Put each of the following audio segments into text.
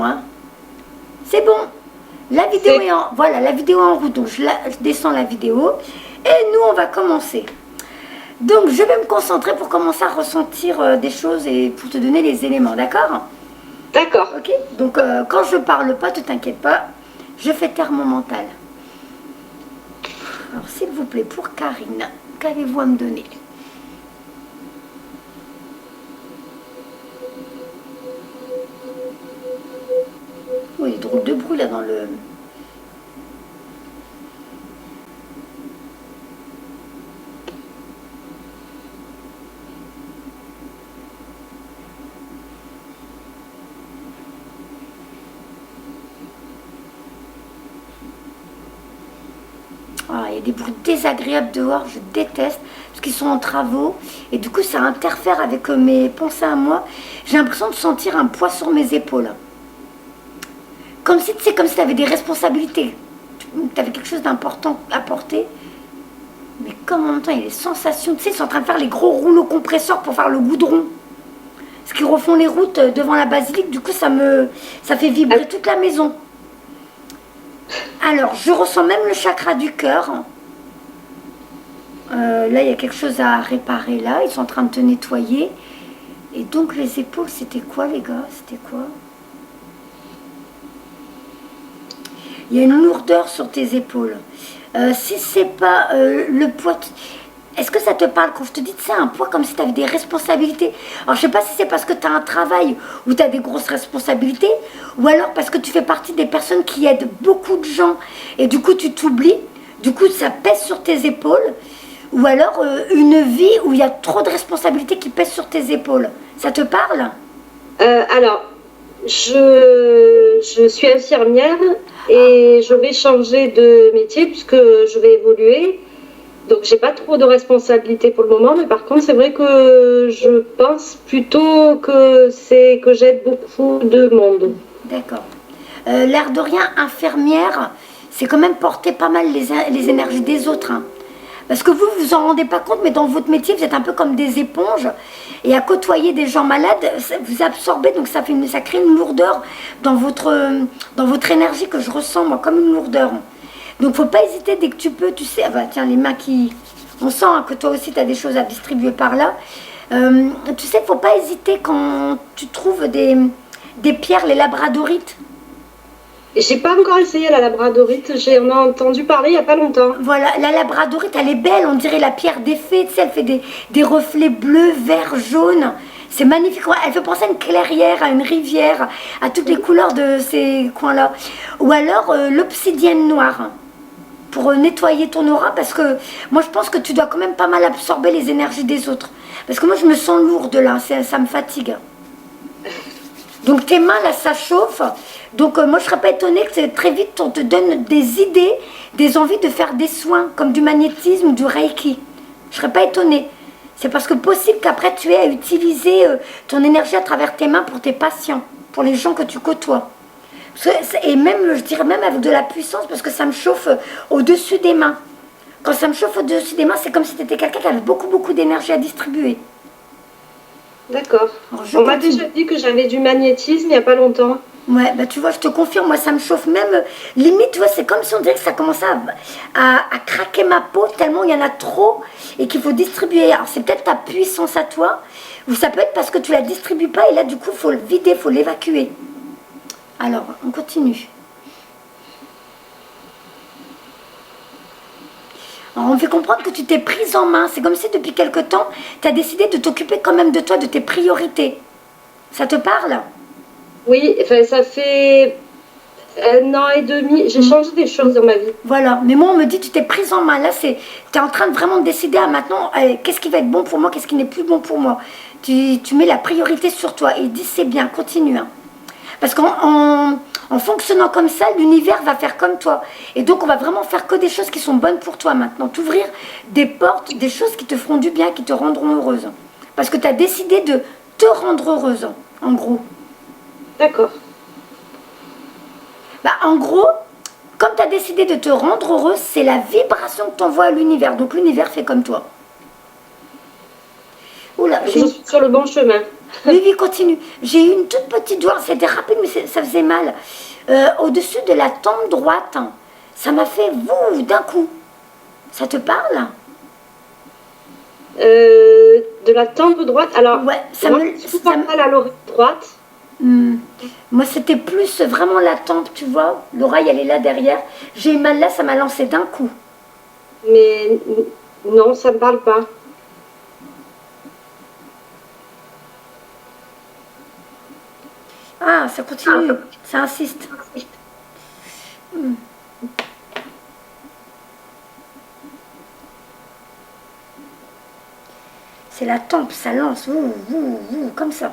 bon, hein? C'est bon. La vidéo est en... Voilà, la vidéo est en route. Donc, je descends la vidéo. Et nous, on va commencer. Donc, je vais me concentrer pour commencer à ressentir des choses et pour te donner les éléments, d'accord? D'accord. Ok. Donc, quand je parle pas, ne t'inquiète pas. Je fais taire mon mental. Alors, s'il vous plaît, pour Karine, qu'avez-vous à me donner? Oui, il y a drôle de bruit là dans le... Ah, il y a des bruits désagréables dehors, je déteste, parce qu'ils sont en travaux, et du coup ça interfère avec mes pensées à moi. J'ai l'impression de sentir un poids sur mes épaules. Comme si, tu sais, comme si tu avais des responsabilités, tu avais quelque chose d'important à porter, mais comme en même temps il y a les sensations, tu sais, ils sont en train de faire les gros rouleaux compresseurs pour faire le goudron. Parce qu'ils refont les routes devant la basilique, du coup ça fait vibrer toute la maison. Alors, je ressens même le chakra du cœur. Là, il y a quelque chose à réparer là. Ils sont en train de te nettoyer. Et donc, les épaules, c'était quoi, les gars? C'était quoi? Il y a une lourdeur sur tes épaules. Si c'est pas le poids... Est-ce que ça te parle quand je te dis, c'est un poids comme si tu avais des responsabilités? Alors, je sais pas si c'est parce que tu as un travail où tu as des grosses responsabilités, ou alors parce que tu fais partie des personnes qui aident beaucoup de gens, et du coup, tu t'oublies, du coup, ça pèse sur tes épaules, ou alors une vie où il y a trop de responsabilités qui pèsent sur tes épaules. Ça te parle? Alors, je suis infirmière et je vais changer de métier puisque je vais évoluer. Donc, j'ai pas trop de responsabilités pour le moment, mais par contre, c'est vrai que je pense plutôt que c'est que j'aide beaucoup de monde. D'accord. L'air de rien, infirmière, c'est quand même porter pas mal les énergies des autres, hein. Parce que vous vous en rendez pas compte, mais dans votre métier, vous êtes un peu comme des éponges. Et à côtoyer des gens malades, vous absorbez, donc ça crée une lourdeur dans votre énergie que je ressens, moi, comme une lourdeur. Donc, faut pas hésiter dès que tu peux, tu sais, ah bah, tiens, les mains qui... On sent hein, que toi aussi, tu as des choses à distribuer par là. Tu sais, faut pas hésiter quand tu trouves des pierres, les labradorites. J'ai pas encore essayé la labradorite, j'en ai entendu parler il y a pas longtemps. Voilà, la labradorite, elle est belle, on dirait la pierre des fées, tu sais, elle fait des reflets bleus, verts, jaunes. C'est magnifique, elle fait penser à une clairière, à une rivière, à toutes les couleurs de ces coins-là. Ou alors l'obsidienne noire, pour nettoyer ton aura, parce que moi je pense que tu dois quand même pas mal absorber les énergies des autres. Parce que moi je me sens lourde là, ça me fatigue. Donc tes mains là ça chauffe, donc moi je serais pas étonnée que très vite on te donne des idées, des envies de faire des soins, comme du magnétisme ou du reiki. Je serais pas étonnée. C'est parce que possible qu'après tu aies à utiliser ton énergie à travers tes mains pour tes patients, pour les gens que tu côtoies. Et même, je dirais même avec de la puissance, parce que ça me chauffe au-dessus des mains. Quand ça me chauffe au-dessus des mains, c'est comme si tu étais quelqu'un qui avait beaucoup, beaucoup d'énergie à distribuer. D'accord. On m'a déjà dit que j'avais du magnétisme il n'y a pas longtemps. Ouais, bah tu vois, je te confirme, moi ça me chauffe même. Limite, tu vois, c'est comme si on dirait que ça commençait à craquer ma peau, tellement il y en a trop et qu'il faut distribuer. Alors c'est peut-être ta puissance à toi, ou ça peut être parce que tu la distribues pas et là du coup, il faut le vider, il faut l'évacuer. Alors, on continue. Alors, on me fait comprendre que tu t'es prise en main. C'est comme si depuis quelque temps, tu as décidé de t'occuper quand même de toi, de tes priorités. Ça te parle? Oui, enfin, ça fait 1 an et demi. J'ai changé des choses dans ma vie. Voilà, mais moi on me dit tu t'es prise en main. Là, tu es en train de vraiment décider à maintenant qu'est-ce qui va être bon pour moi, qu'est-ce qui n'est plus bon pour moi. Tu mets la priorité sur toi et dis c'est bien, continue. Hein. Parce qu'en fonctionnant comme ça, l'univers va faire comme toi. Et donc, on va vraiment faire que des choses qui sont bonnes pour toi maintenant. T'ouvrir des portes, des choses qui te feront du bien, qui te rendront heureuse. Parce que tu as décidé de te rendre heureuse, en gros. D'accord. Bah, en gros, comme tu as décidé de te rendre heureuse, c'est la vibration que tu envoies à l'univers. Donc, l'univers fait comme toi. Oula, je suis sur le bon chemin. Oui, oui, continue. J'ai eu une toute petite douleur, c'était rapide, mais ça faisait mal. Au-dessus de la tempe droite, ça m'a fait vous d'un coup. Ça te parle? De la tempe droite. Alors, Ouais, moi, c'est souvent mal à l'oreille droite. Moi, c'était plus vraiment la tempe, tu vois. L'oreille, elle est là derrière. J'ai eu mal là, ça m'a lancé d'un coup. Mais non, ça me parle pas. Ah, ça continue, ça insiste. C'est la tempe, ça lance, comme ça.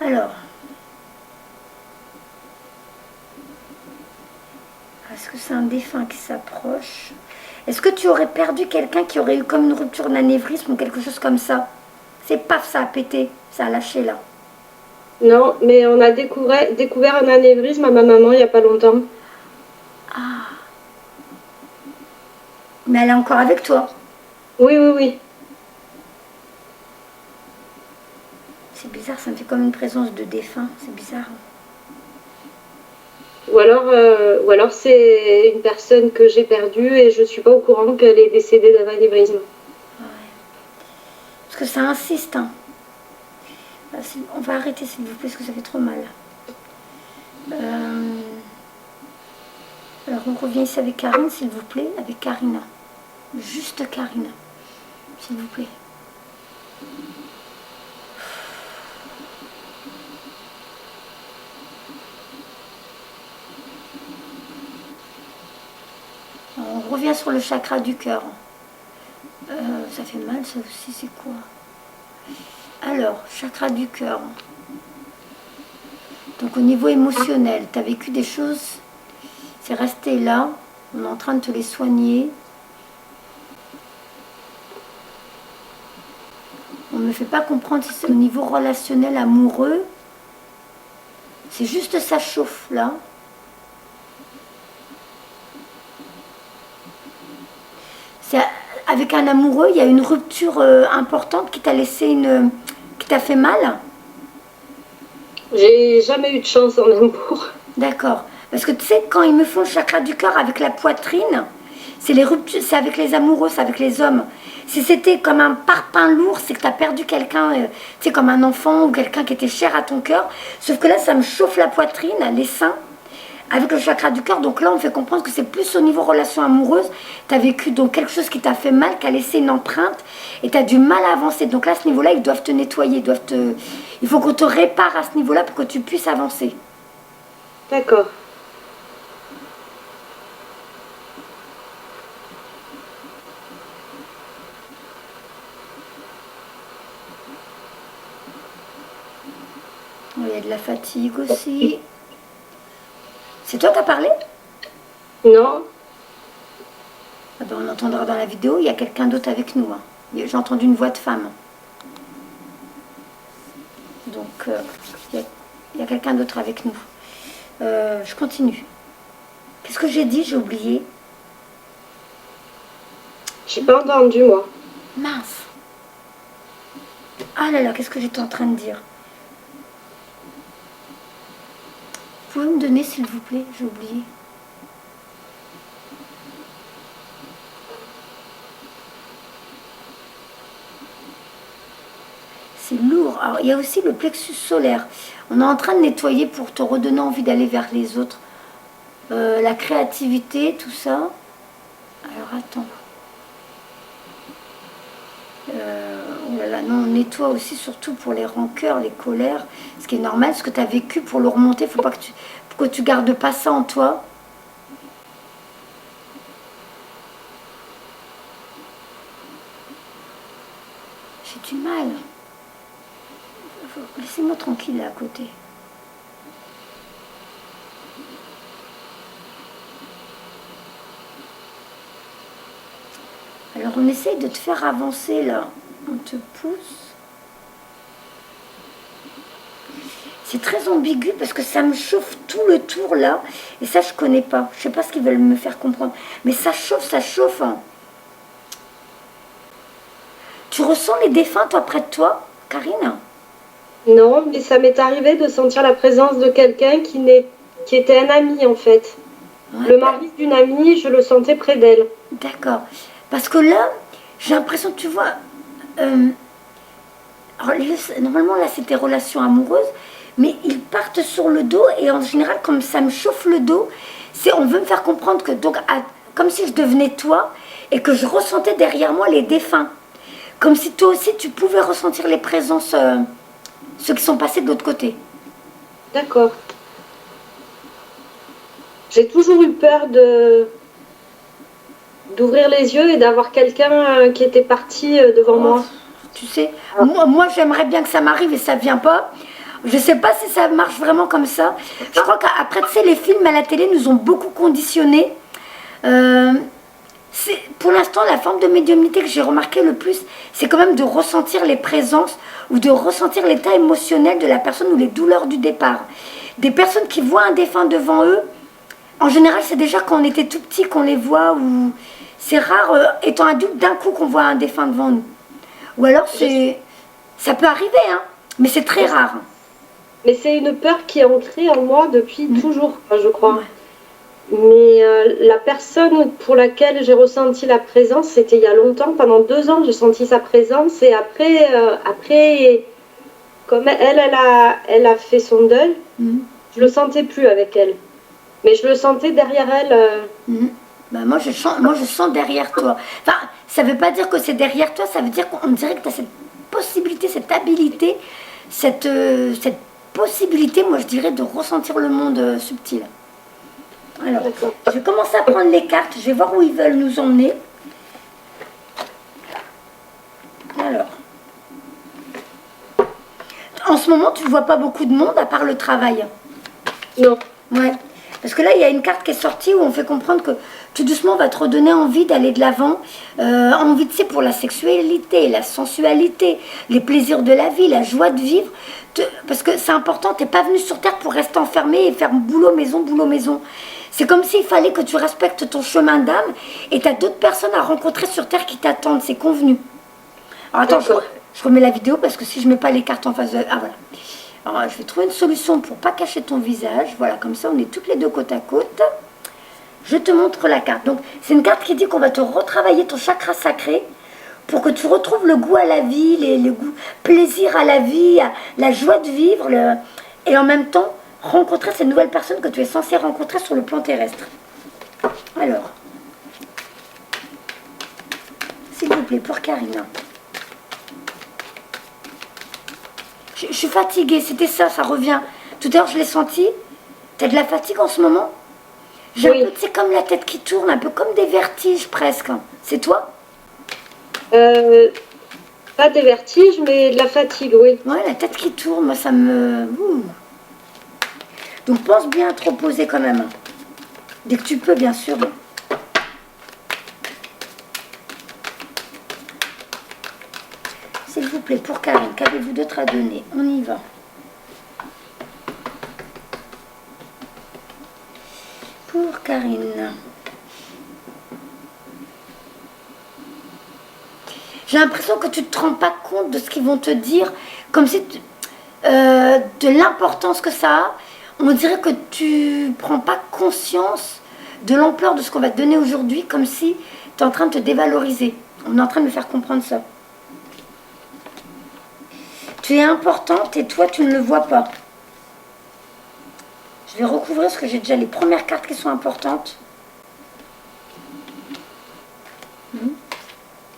Alors, est-ce que c'est un défunt qui s'approche? Est-ce que tu aurais perdu quelqu'un qui aurait eu comme une rupture d'anévrisme ou quelque chose comme ça? C'est paf, ça a pété, ça a lâché là. Non, mais on a découvert un anévrisme à ma maman il n'y a pas longtemps. Ah. Mais elle est encore avec toi? Oui, oui, oui. C'est bizarre, ça me fait comme une présence de défunt, c'est bizarre. Ou alors c'est une personne que j'ai perdue et je ne suis pas au courant qu'elle est décédée d'un anévrisme. Ouais. Parce que ça insiste. Hein. On va arrêter s'il vous plaît, parce que ça fait trop mal. Alors on revient ici avec Karine, s'il vous plaît, avec Karina. Juste Karina, s'il vous plaît. On revient sur le chakra du cœur. Ça fait mal, ça aussi, c'est quoi? Alors, chakra du cœur. Donc au niveau émotionnel, tu as vécu des choses, c'est resté là, on est en train de te les soigner. On ne me fait pas comprendre si c'est au niveau relationnel, amoureux. C'est juste ça chauffe là. Avec un amoureux, il y a une rupture importante qui t'a laissé qui t'a fait mal. J'ai jamais eu de chance en amour. D'accord. Parce que tu sais, quand ils me font le chakra du cœur avec la poitrine, c'est les ruptures, c'est avec les amoureux, c'est avec les hommes. Si c'était comme un parpaing lourd, c'est que tu as perdu quelqu'un, tu sais, comme un enfant ou quelqu'un qui était cher à ton cœur. Sauf que là, ça me chauffe la poitrine, les seins, avec le chakra du cœur. Donc là, on me fait comprendre que c'est plus au niveau relation amoureuse. Tu as vécu donc quelque chose qui t'a fait mal, qui a laissé une empreinte, et tu as du mal à avancer. Donc là, à ce niveau-là, ils doivent te nettoyer, il faut qu'on te répare à ce niveau-là pour que tu puisses avancer. D'accord. Il y a de la fatigue aussi. C'est toi qui as parlé? Non. Ah ben, on entendra dans la vidéo, il y a quelqu'un d'autre avec nous. Hein. J'ai entendu une voix de femme. Donc, il y a quelqu'un d'autre avec nous. Je continue. Qu'est-ce que j'ai dit? J'ai oublié. J'ai pas entendu, moi. Mince. Ah là là, qu'est-ce que j'étais en train de dire? Vous pouvez me donner, s'il vous plaît? J'ai oublié. C'est lourd. Alors, il y a aussi le plexus solaire. On est en train de nettoyer pour te redonner envie d'aller vers les autres. La créativité, tout ça. Alors, attends. Oh là là, non, on nettoie aussi surtout pour les rancœurs, les colères. Ce qui est normal, ce que tu as vécu, pour le remonter, il faut pas que tu gardes pas ça en toi. J'ai du mal. Laissez-moi tranquille là à côté. Alors on essaye de te faire avancer là. On te pousse. C'est très ambigu parce que ça me chauffe tout le tour là. Et ça je connais pas. Je sais pas ce qu'ils veulent me faire comprendre. Mais ça chauffe, ça chauffe. Hein. Tu ressens les défunts, toi, près de toi, Karine? Non, mais ça m'est arrivé de sentir la présence de quelqu'un qui était un ami en fait. Ouais, Le mari d'une amie, je le sentais près d'elle. d'accord. Parce que là, j'ai l'impression que tu vois, alors, normalement là c'était relations amoureuses, mais ils partent sur le dos et en général comme ça me chauffe le dos, c'est on veut me faire comprendre que donc comme si je devenais toi et que je ressentais derrière moi les défunts, comme si toi aussi tu pouvais ressentir les présences, ceux qui sont passés de l'autre côté. D'accord. J'ai toujours eu peur d'ouvrir les yeux et d'avoir quelqu'un qui était parti devant moi. Tu sais, moi j'aimerais bien que ça m'arrive et ça vient pas. Je sais pas si ça marche vraiment comme ça. Je crois qu'après, tu sais, les films à la télé nous ont beaucoup conditionnés. Pour l'instant, la forme de médiumnité que j'ai remarqué le plus, c'est quand même de ressentir les présences ou de ressentir l'état émotionnel de la personne ou les douleurs du départ. Des personnes qui voient un défunt devant eux, en général, c'est déjà quand on était tout petit qu'on les voit ou c'est rare, étant adulte, d'un coup qu'on voit un défunt devant nous. Ou alors, ça peut arriver, hein, mais c'est très rare. Mais c'est une peur qui est ancrée en moi depuis toujours, je crois. Mais la personne pour laquelle j'ai ressenti la présence, c'était il y a longtemps. Pendant 2 ans, j'ai senti sa présence. Et après comme elle a fait son deuil, je le sentais plus avec elle. Mais je le sentais derrière elle. Bah, moi, je sens derrière toi. Enfin, ça ne veut pas dire que c'est derrière toi, ça veut dire qu'on dirait que tu as cette possibilité, cette habilité, cette possibilité, moi je dirais, de ressentir le monde subtil. Alors, je vais commencer à prendre les cartes, je vais voir où ils veulent nous emmener. Alors, en ce moment, tu ne vois pas beaucoup de monde à part le travail. Non. Ouais. Parce que là, il y a une carte qui est sortie où on fait comprendre que tout doucement, on va te redonner envie d'aller de l'avant. Envie, tu sais, pour la sexualité, la sensualité, les plaisirs de la vie, la joie de vivre. Parce que c'est important, tu n'es pas venu sur Terre pour rester enfermé et faire boulot, maison, boulot, maison. C'est comme s'il fallait que tu respectes ton chemin d'âme et tu as d'autres personnes à rencontrer sur Terre qui t'attendent, c'est convenu. Alors attends, je remets la vidéo parce que si je ne mets pas les cartes en face de... Ah voilà. Alors, je vais trouver une solution pour pas cacher ton visage. Voilà, comme ça, on est toutes les deux côte à côte. Je te montre la carte. Donc, c'est une carte qui dit qu'on va te retravailler ton chakra sacré pour que tu retrouves le goût à la vie, le goût, plaisir à la vie, la joie de vivre, et en même temps, rencontrer ces nouvelles personnes que tu es censé rencontrer sur le plan terrestre. Alors, s'il vous plaît, pour Karina. Je suis fatiguée, c'était ça, ça revient. Tout à l'heure, je l'ai senti. T'as de la fatigue en ce moment? J'ai un peu, tu sais, comme la tête qui tourne, un peu comme des vertiges presque. C'est toi? Pas des vertiges, mais de la fatigue, oui. Ouais, la tête qui tourne, moi, ça me... Donc, pense bien à te reposer quand même. Dès que tu peux, bien sûr. S'il vous plaît, pour Karine, qu'avez-vous d'autre à donner? On y va. Pour Karine. J'ai l'impression que tu ne te rends pas compte de ce qu'ils vont te dire, comme si de l'importance que ça a. On dirait que tu ne prends pas conscience de l'ampleur de ce qu'on va te donner aujourd'hui, comme si tu es en train de te dévaloriser. On est en train de me faire comprendre ça. Tu es importante et toi, tu ne le vois pas. Je vais recouvrir parce que j'ai déjà les premières cartes qui sont importantes.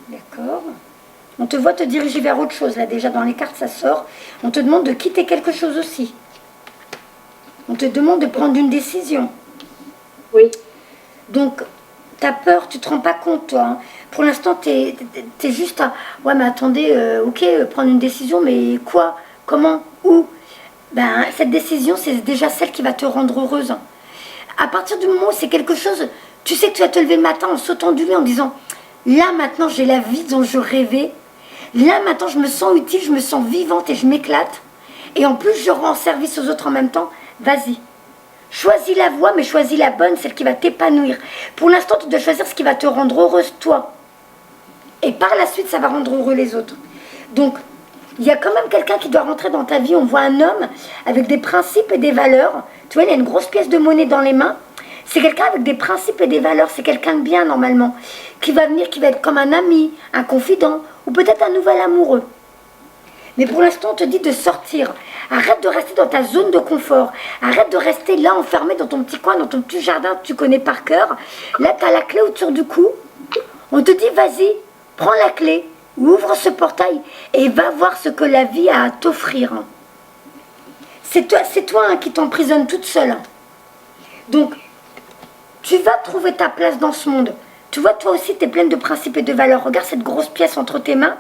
D'accord. On te voit te diriger vers autre chose. Là, déjà, dans les cartes, ça sort. On te demande de quitter quelque chose aussi. On te demande de prendre une décision. Oui. Donc, tu as peur, tu ne te rends pas compte, toi. Hein. Pour l'instant, tu es juste à... Ouais, mais attendez, ok, prendre une décision, mais quoi? Comment? Où? Ben, cette décision, c'est déjà celle qui va te rendre heureuse. À partir du moment où c'est quelque chose, tu sais que tu vas te lever le matin en sautant du lit en disant là, maintenant, j'ai la vie dont je rêvais. Là, maintenant, je me sens utile, je me sens vivante et je m'éclate. Et en plus, je rends service aux autres en même temps. Vas-y. Choisis la voie, mais choisis la bonne, celle qui va t'épanouir. Pour l'instant, tu dois choisir ce qui va te rendre heureuse, toi. Et par la suite, ça va rendre heureux les autres. Donc, il y a quand même quelqu'un qui doit rentrer dans ta vie. On voit un homme avec des principes et des valeurs. Tu vois, il a une grosse pièce de monnaie dans les mains. C'est quelqu'un avec des principes et des valeurs. C'est quelqu'un de bien, normalement. Qui va venir, qui va être comme un ami, un confident, ou peut-être un nouvel amoureux. Mais pour l'instant, on te dit de sortir. Arrête de rester dans ta zone de confort. Arrête de rester là, enfermé dans ton petit coin, dans ton petit jardin que tu connais par cœur. Là, tu as la clé autour du cou. On te dit, vas-y, prends la clé, ouvre ce portail et va voir ce que la vie a à t'offrir. C'est toi hein, qui t'emprisonne toute seule. Donc, tu vas trouver ta place dans ce monde. Tu vois, toi aussi, tu es pleine de principes et de valeurs. Regarde cette grosse pièce entre tes mains.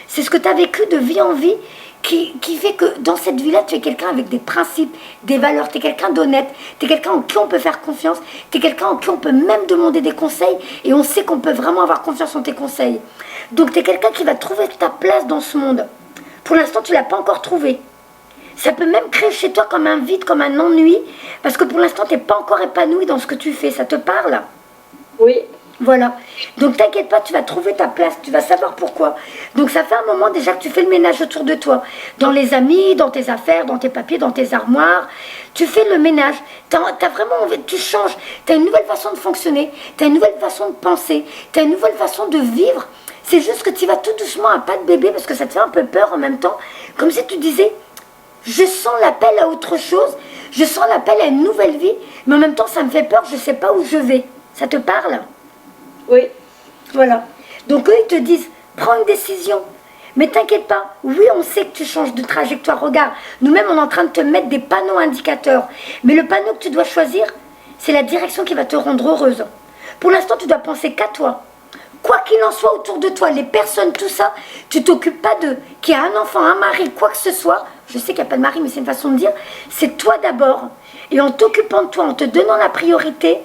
C'est ce que tu as vécu de vie en vie qui fait que dans cette vie-là, tu es quelqu'un avec des principes, des valeurs. Tu es quelqu'un d'honnête. Tu es quelqu'un en qui on peut faire confiance. Tu es quelqu'un en qui on peut même demander des conseils. Et on sait qu'on peut vraiment avoir confiance en tes conseils. Donc, tu es quelqu'un qui va trouver ta place dans ce monde. Pour l'instant, tu ne l'as pas encore trouvé. Ça peut même créer chez toi comme un vide, comme un ennui. Parce que pour l'instant, tu n'es pas encore épanoui dans ce que tu fais. Ça te parle? Oui. Voilà. Donc t'inquiète pas, tu vas trouver ta place, tu vas savoir pourquoi. Donc ça fait un moment déjà que tu fais le ménage autour de toi. Dans les amis, dans tes affaires, dans tes papiers, dans tes armoires. Tu fais le ménage. T'as vraiment envie, tu changes. Tu as une nouvelle façon de fonctionner. Tu as une nouvelle façon de penser. Tu as une nouvelle façon de vivre. C'est juste que tu vas tout doucement à pas de bébé parce que ça te fait un peu peur en même temps. Comme si tu disais, je sens l'appel à autre chose. Je sens l'appel à une nouvelle vie. Mais en même temps, ça me fait peur, je ne sais pas où je vais. Ça te parle ? Oui. Voilà. Donc eux, ils te disent, prends une décision. Mais t'inquiète pas. Oui, on sait que tu changes de trajectoire. Regarde, nous-mêmes, on est en train de te mettre des panneaux indicateurs. Mais le panneau que tu dois choisir, c'est la direction qui va te rendre heureuse. Pour l'instant, tu dois penser qu'à toi. Quoi qu'il en soit autour de toi, les personnes, tout ça, tu t'occupes pas d'eux. Qu'il y a un enfant, un mari, quoi que ce soit. Je sais qu'il n'y a pas de mari, mais c'est une façon de dire. C'est toi d'abord. Et en t'occupant de toi, en te donnant la priorité,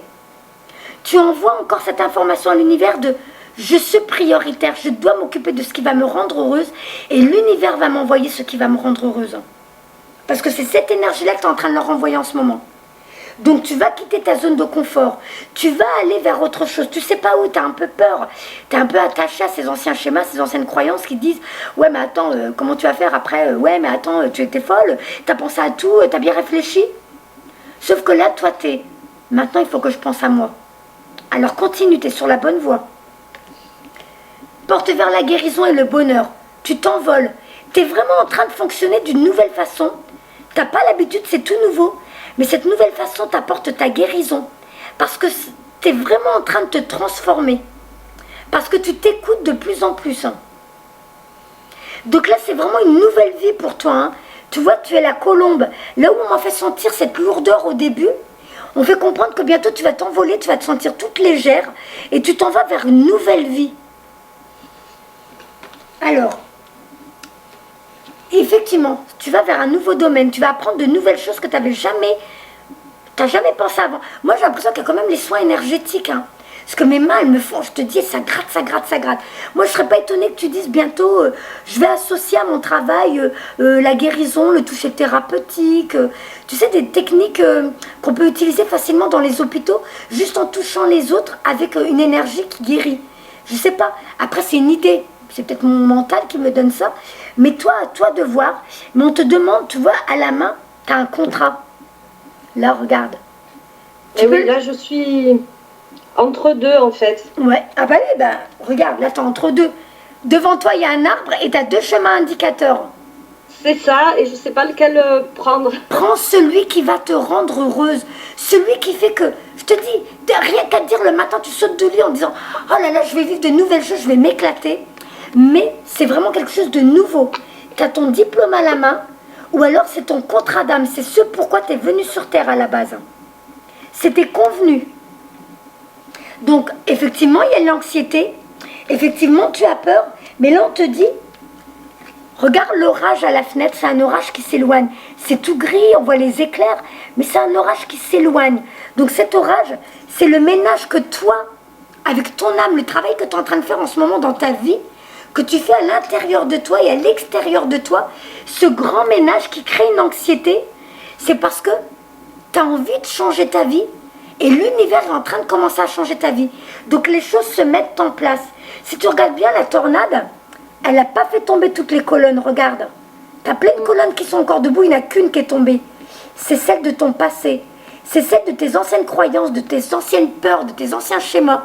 tu envoies encore cette information à l'univers de « je suis prioritaire, je dois m'occuper de ce qui va me rendre heureuse et l'univers va m'envoyer ce qui va me rendre heureuse. » Parce que c'est cette énergie-là que tu es en train de leur envoyer en ce moment. Donc tu vas quitter ta zone de confort, tu vas aller vers autre chose, tu sais pas où, tu as un peu peur, tu es un peu attaché à ces anciens schémas, ces anciennes croyances qui disent « ouais mais attends, comment tu vas faire après ouais mais attends, tu étais folle, tu as pensé à tout, tu as bien réfléchi. » Sauf que là, toi, maintenant il faut que je pense à moi. Alors continue, tu es sur la bonne voie. Porte vers la guérison et le bonheur. Tu t'envoles. Tu es vraiment en train de fonctionner d'une nouvelle façon. Tu n'as pas l'habitude, c'est tout nouveau. Mais cette nouvelle façon t'apporte ta guérison. Parce que tu es vraiment en train de te transformer. Parce que tu t'écoutes de plus en plus. Donc là, c'est vraiment une nouvelle vie pour toi. Hein. Tu vois, tu es la colombe. Là où on m'a fait sentir cette lourdeur au début, on fait comprendre que bientôt tu vas t'envoler, tu vas te sentir toute légère et tu t'en vas vers une nouvelle vie. Alors, effectivement, tu vas vers un nouveau domaine, tu vas apprendre de nouvelles choses que tu n'avais jamais, pensé avant. Moi, j'ai l'impression qu'il y a quand même les soins énergétiques. Hein. Parce que mes mains, elles me font, je te dis, ça gratte, ça gratte, ça gratte. Moi, je ne serais pas étonnée que tu dises bientôt, je vais associer à mon travail la guérison, le toucher thérapeutique. Tu sais, des techniques qu'on peut utiliser facilement dans les hôpitaux, juste en touchant les autres avec une énergie qui guérit. Je ne sais pas. Après, c'est une idée. C'est peut-être mon mental qui me donne ça. Mais toi, à toi de voir. Mais on te demande, tu vois, à la main, tu as un contrat. Là, regarde. Oui, là, je suis... entre deux, en fait. Ouais. Ah bah oui, bah, regarde, là, t'es entre deux. Devant toi, il y a un arbre et t'as deux chemins indicateurs. C'est ça, et je sais pas lequel prendre. Prends celui qui va te rendre heureuse. Celui qui fait que, je te dis, rien qu'à te dire le matin, tu sautes de lit en disant « Oh là là, je vais vivre de nouvelles choses, je vais m'éclater. » Mais c'est vraiment quelque chose de nouveau. Tu as ton diplôme à la main, ou alors c'est ton contrat d'âme. C'est ce pourquoi tu es venu sur Terre à la base. C'était convenu. Donc, effectivement, il y a l'anxiété. Effectivement, tu as peur. Mais là, on te dit, regarde l'orage à la fenêtre. C'est un orage qui s'éloigne. C'est tout gris, on voit les éclairs. Mais c'est un orage qui s'éloigne. Donc, cet orage, c'est le ménage que toi, avec ton âme, le travail que tu es en train de faire en ce moment dans ta vie, que tu fais à l'intérieur de toi et à l'extérieur de toi, ce grand ménage qui crée une anxiété, c'est parce que tu as envie de changer ta vie et l'univers est en train de commencer à changer ta vie. Donc les choses se mettent en place. Si tu regardes bien la tornade, elle n'a pas fait tomber toutes les colonnes, regarde. Tu as plein de colonnes qui sont encore debout, il n'y en a qu'une qui est tombée. C'est celle de ton passé. C'est celle de tes anciennes croyances, de tes anciennes peurs, de tes anciens schémas.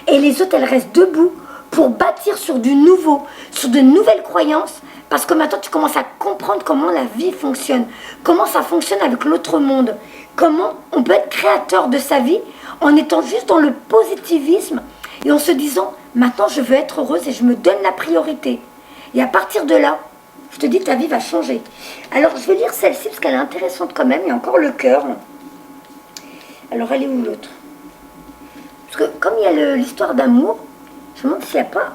Et les autres, elles restent debout pour bâtir sur du nouveau, sur de nouvelles croyances, parce que maintenant, tu commences à comprendre comment la vie fonctionne, comment ça fonctionne avec l'autre monde, comment on peut être créateur de sa vie en étant juste dans le positivisme et en se disant, maintenant, je veux être heureuse et je me donne la priorité. Et à partir de là, je te dis, ta vie va changer. Alors, je vais lire celle-ci parce qu'elle est intéressante quand même. Il y a encore le cœur. Alors, elle est où l'autre? Parce que comme il y a l'histoire d'amour, je me demande s'il n'y a pas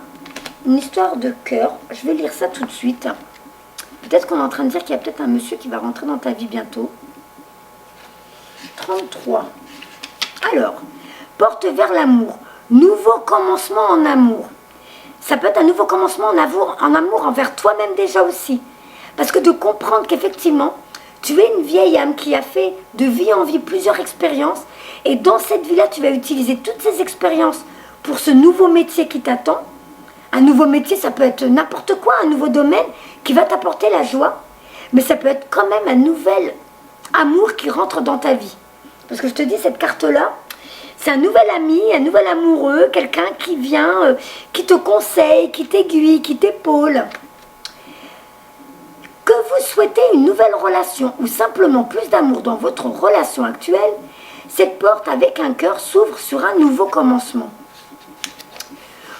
une histoire de cœur. Je vais lire ça tout de suite. Peut-être qu'on est en train de dire qu'il y a peut-être un monsieur qui va rentrer dans ta vie bientôt. 33. Alors, porte vers l'amour. Nouveau commencement en amour. Ça peut être un nouveau commencement en amour envers toi-même déjà aussi. Parce que de comprendre qu'effectivement, tu es une vieille âme qui a fait de vie en vie plusieurs expériences. Et dans cette vie-là, tu vas utiliser toutes ces expériences pour ce nouveau métier qui t'attend. Un nouveau métier, ça peut être n'importe quoi, un nouveau domaine qui va t'apporter la joie. Mais ça peut être quand même un nouvel amour qui rentre dans ta vie. Parce que je te dis, cette carte-là, c'est un nouvel ami, un nouvel amoureux, quelqu'un qui vient, qui te conseille, qui t'aiguille, qui t'épaule. Que vous souhaitez une nouvelle relation ou simplement plus d'amour dans votre relation actuelle, cette porte avec un cœur s'ouvre sur un nouveau commencement.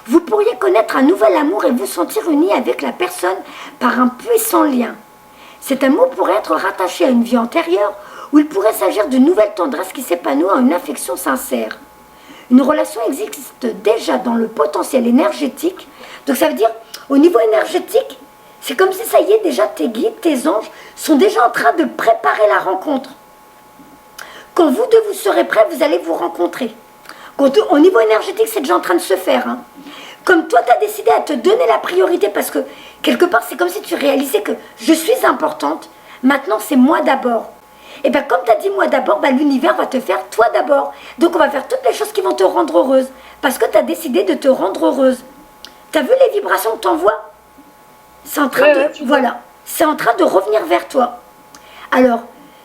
Vous pourriez connaître un nouvel amour et vous sentir uni avec la personne par un puissant lien. Cet amour pourrait être rattaché à une vie antérieure où il pourrait s'agir de nouvelles tendresses qui s'épanouissent en une affection sincère. Une relation existe déjà dans le potentiel énergétique. Donc ça veut dire, au niveau énergétique, c'est comme si ça y est, déjà tes guides, tes anges sont déjà en train de préparer la rencontre. Quand vous deux vous serez prêts, vous allez vous rencontrer. Au niveau énergétique, c'est déjà en train de se faire. Hein. Comme toi, tu as décidé à te donner la priorité parce que, quelque part, c'est comme si tu réalisais que je suis importante, maintenant c'est moi d'abord. Et bien comme tu as dit moi d'abord, l'univers va te faire toi d'abord. Donc on va faire toutes les choses qui vont te rendre heureuse. Parce que tu as décidé de te rendre heureuse. Tu as vu les vibrations que tu envoies? C'est en train voilà, c'est en train de revenir vers toi. Alors,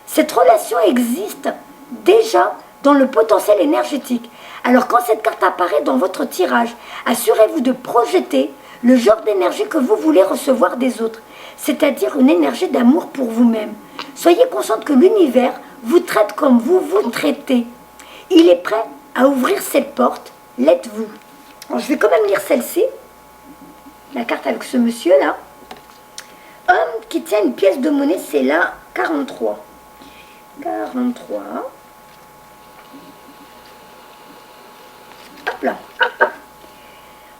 cette relation existe déjà dans le potentiel énergétique. Alors quand cette carte apparaît dans votre tirage, assurez-vous de projeter le genre d'énergie que vous voulez recevoir des autres, c'est-à-dire une énergie d'amour pour vous-même. Soyez consciente que l'univers vous traite comme vous vous traitez. Il est prêt à ouvrir cette porte, l'êtes-vous. Alors, je vais quand même lire celle-ci, la carte avec ce monsieur-là. Homme qui tient une pièce de monnaie, c'est la 43. 43. Hop là.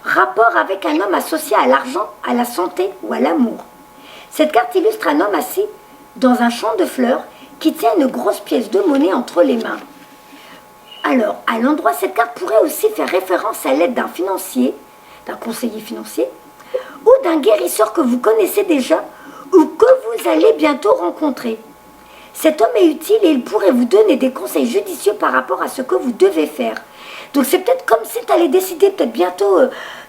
Rapport avec un homme associé à l'argent, à la santé ou à l'amour. Cette carte illustre un homme assis dans un champ de fleurs qui tient une grosse pièce de monnaie entre les mains. Alors, à l'endroit, cette carte pourrait aussi faire référence à l'aide d'un financier, d'un conseiller financier, ou d'un guérisseur que vous connaissez déjà ou que vous allez bientôt rencontrer. Cet homme est utile et il pourrait vous donner des conseils judicieux par rapport à ce que vous devez faire. Donc c'est peut-être comme si tu allais décider peut-être bientôt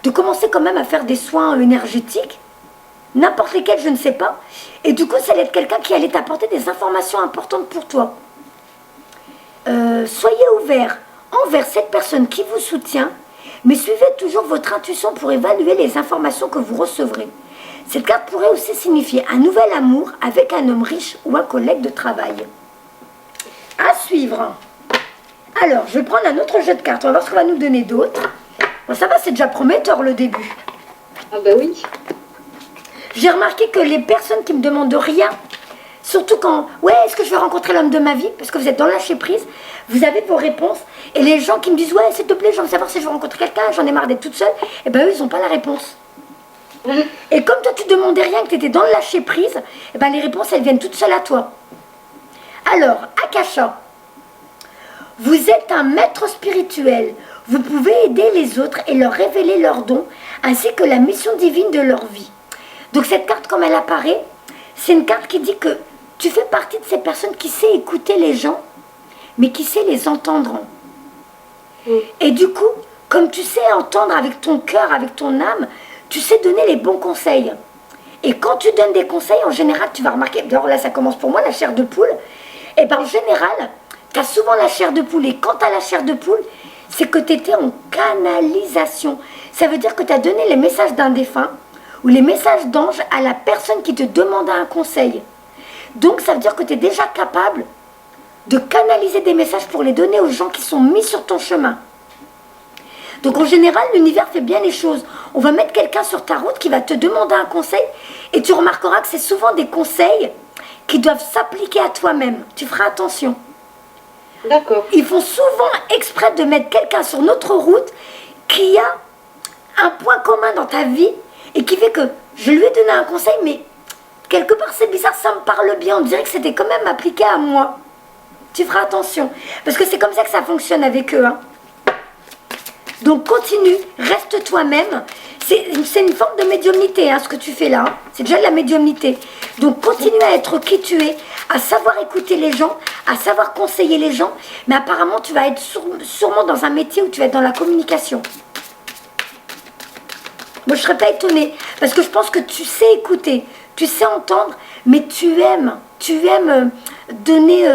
de commencer quand même à faire des soins énergétiques, n'importe lesquels, je ne sais pas. Et du coup, ça allait être quelqu'un qui allait t'apporter des informations importantes pour toi. Soyez ouvert envers cette personne qui vous soutient, mais suivez toujours votre intuition pour évaluer les informations que vous recevrez. Cette carte pourrait aussi signifier un nouvel amour avec un homme riche ou un collègue de travail. À suivre. Alors, je vais prendre un autre jeu de cartes. On va voir ce qu'on va nous donner d'autre. Bon, ça va, c'est déjà prometteur le début. Ah ben oui. J'ai remarqué que les personnes qui me demandent rien, surtout quand, ouais, est-ce que je vais rencontrer l'homme de ma vie? Parce que vous êtes dans le lâcher prise, vous avez vos réponses. Et les gens qui me disent, ouais, s'il te plaît, j'ai envie de savoir si je vais rencontrer quelqu'un, j'en ai marre d'être toute seule, et ben eux, ils n'ont pas la réponse. Et comme toi, tu demandais rien, que tu étais dans le lâcher prise, et ben les réponses, elles viennent toutes seules à toi. Alors, Akasha, vous êtes un maître spirituel. Vous pouvez aider les autres et leur révéler leurs dons, ainsi que la mission divine de leur vie. Donc cette carte, comme elle apparaît, c'est une carte qui dit que tu fais partie de ces personnes qui sait écouter les gens, mais qui sait les entendre. Et du coup, comme tu sais entendre avec ton cœur, avec ton âme, tu sais donner les bons conseils. Et quand tu donnes des conseils, en général, tu vas remarquer, d'ailleurs là ça commence pour moi, la chair de poule, et bien en général, tu as souvent la chair de poule. Et quand tu as la chair de poule, c'est que tu étais en canalisation. Ça veut dire que tu as donné les messages d'un défunt ou les messages d'ange à la personne qui te demande un conseil. Donc ça veut dire que tu es déjà capable de canaliser des messages pour les donner aux gens qui sont mis sur ton chemin. Donc en général, l'univers fait bien les choses. On va mettre quelqu'un sur ta route qui va te demander un conseil et tu remarqueras que c'est souvent des conseils qui doivent s'appliquer à toi-même. Tu feras attention. D'accord. Ils font souvent exprès de mettre quelqu'un sur notre route qui a un point commun dans ta vie et qui fait que je lui ai donné un conseil, mais quelque part c'est bizarre, ça me parle bien. On dirait que c'était quand même appliqué à moi. Tu feras attention. Parce que c'est comme ça que ça fonctionne avec eux. Donc continue, reste toi-même. C'est une forme de médiumnité, ce que tu fais là. C'est déjà de la médiumnité. Donc continue à être qui tu es, à savoir écouter les gens, à savoir conseiller les gens. Mais apparemment, tu vas être sûrement dans un métier où tu vas être dans la communication. Moi, je ne serais pas étonnée. Parce que je pense que tu sais écouter, tu sais entendre, mais tu aimes donner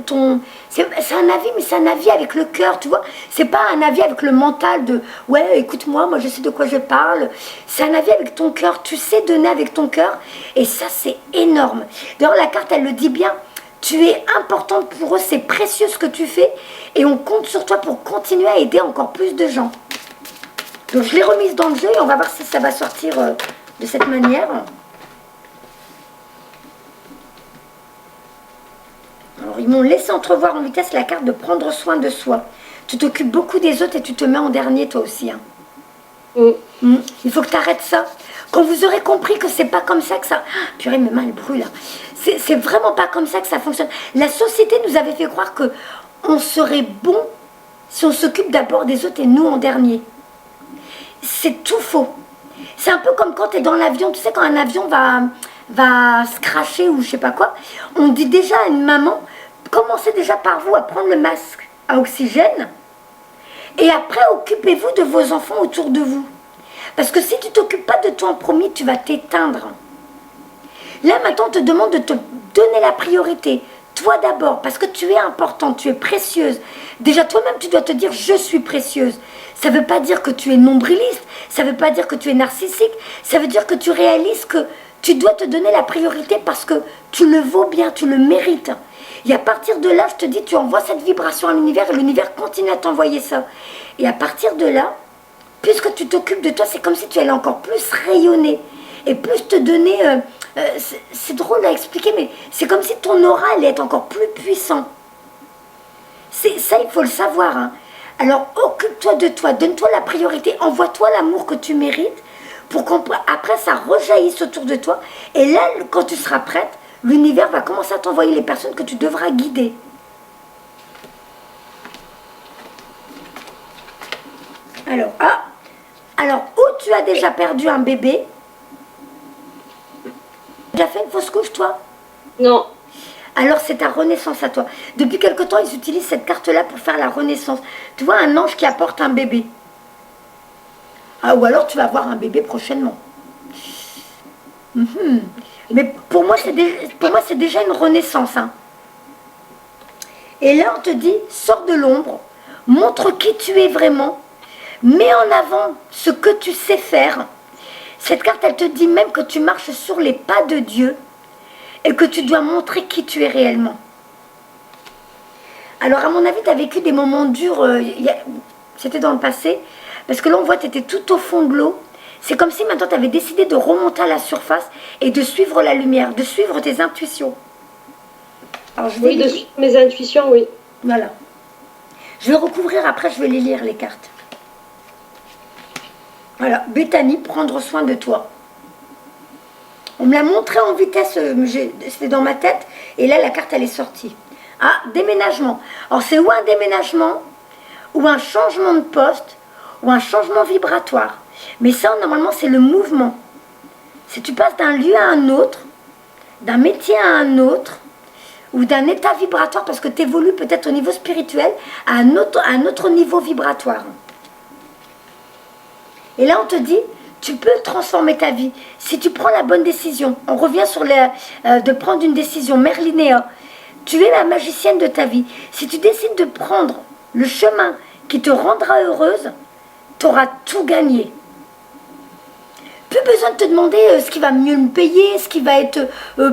ton... C'est un avis, mais c'est un avis avec le cœur, tu vois. C'est pas un avis avec le mental de « ouais, écoute-moi, moi je sais de quoi je parle ». C'est un avis avec ton cœur, tu sais donner avec ton cœur. Et ça, c'est énorme. D'ailleurs, la carte, elle le dit bien. Tu es importante pour eux, c'est précieux ce que tu fais. Et on compte sur toi pour continuer à aider encore plus de gens. Donc, je l'ai remise dans le jeu et on va voir si ça va sortir de cette manière. Alors, ils m'ont laissé entrevoir en vitesse la carte de prendre soin de soi. Tu t'occupes beaucoup des autres et tu te mets en dernier toi aussi. Il faut que tu arrêtes ça. Quand vous aurez compris que c'est pas comme ça que ça... Ah, purée, mes mains, elles brûlent. C'est vraiment pas comme ça que ça fonctionne. La société nous avait fait croire que on serait bon si on s'occupe d'abord des autres et nous en dernier. C'est tout faux. C'est un peu comme quand tu es dans l'avion. Tu sais, quand un avion va se cracher ou je sais pas quoi, on dit déjà à une maman, commencez déjà par vous à prendre le masque à oxygène et après occupez-vous de vos enfants autour de vous. Parce que si tu t'occupes pas de toi en premier, tu vas t'éteindre. Là maintenant on te demande de te donner la priorité. Toi d'abord, parce que tu es importante, tu es précieuse. Déjà toi-même tu dois te dire je suis précieuse. Ça ne veut pas dire que tu es nombriliste, ça ne veut pas dire que tu es narcissique, ça veut dire que tu réalises que tu dois te donner la priorité parce que tu le vaux bien, tu le mérites. Et à partir de là, je te dis, tu envoies cette vibration à l'univers et l'univers continue à t'envoyer ça. Et à partir de là, puisque tu t'occupes de toi, c'est comme si tu allais encore plus rayonner et plus te donner... c'est drôle à expliquer, mais c'est comme si ton aura allait être encore plus puissant. Ça, il faut le savoir. Alors, occupe-toi de toi, donne-toi la priorité, envoie-toi l'amour que tu mérites pour qu'après ça rejaillisse autour de toi. Et là, quand tu seras prête, l'univers va commencer à t'envoyer les personnes que tu devras guider. Alors, où tu as déjà perdu un bébé? Tu as fait une fausse couche, toi? Non. Alors c'est ta renaissance à toi. Depuis quelque temps, ils utilisent cette carte-là pour faire la renaissance. Tu vois un ange qui apporte un bébé. Ou alors tu vas avoir un bébé prochainement. Mais pour moi, c'est déjà une renaissance. Et là, on te dit, sors de l'ombre, montre qui tu es vraiment, mets en avant ce que tu sais faire. Cette carte, elle te dit même que tu marches sur les pas de Dieu et que tu dois montrer qui tu es réellement. Alors, à mon avis, tu as vécu des moments durs, c'était dans le passé, parce que là, on voit que tu étais tout au fond de l'eau. C'est comme si maintenant, tu avais décidé de remonter à la surface et de suivre la lumière, de suivre tes intuitions. Alors, oui, de suivre mes intuitions, oui. Voilà. Je vais recouvrir, après, je vais les lire, les cartes. Voilà, Bethany, prendre soin de toi. On me l'a montré en vitesse, c'était dans ma tête, et là, la carte, elle est sortie. Ah, déménagement. Alors, c'est ou un déménagement, ou un changement de poste, ou un changement vibratoire. Mais ça, normalement, c'est le mouvement. Si tu passes d'un lieu à un autre, d'un métier à un autre, ou d'un état vibratoire, parce que tu évolues peut-être au niveau spirituel, à un autre niveau vibratoire. Et là, on te dit, tu peux transformer ta vie. Si tu prends la bonne décision, on revient sur de prendre une décision, Merlinéa, tu es la magicienne de ta vie. Si tu décides de prendre le chemin qui te rendra heureuse, tu auras tout gagné. Plus besoin de te demander ce qui va mieux me payer, ce qui va être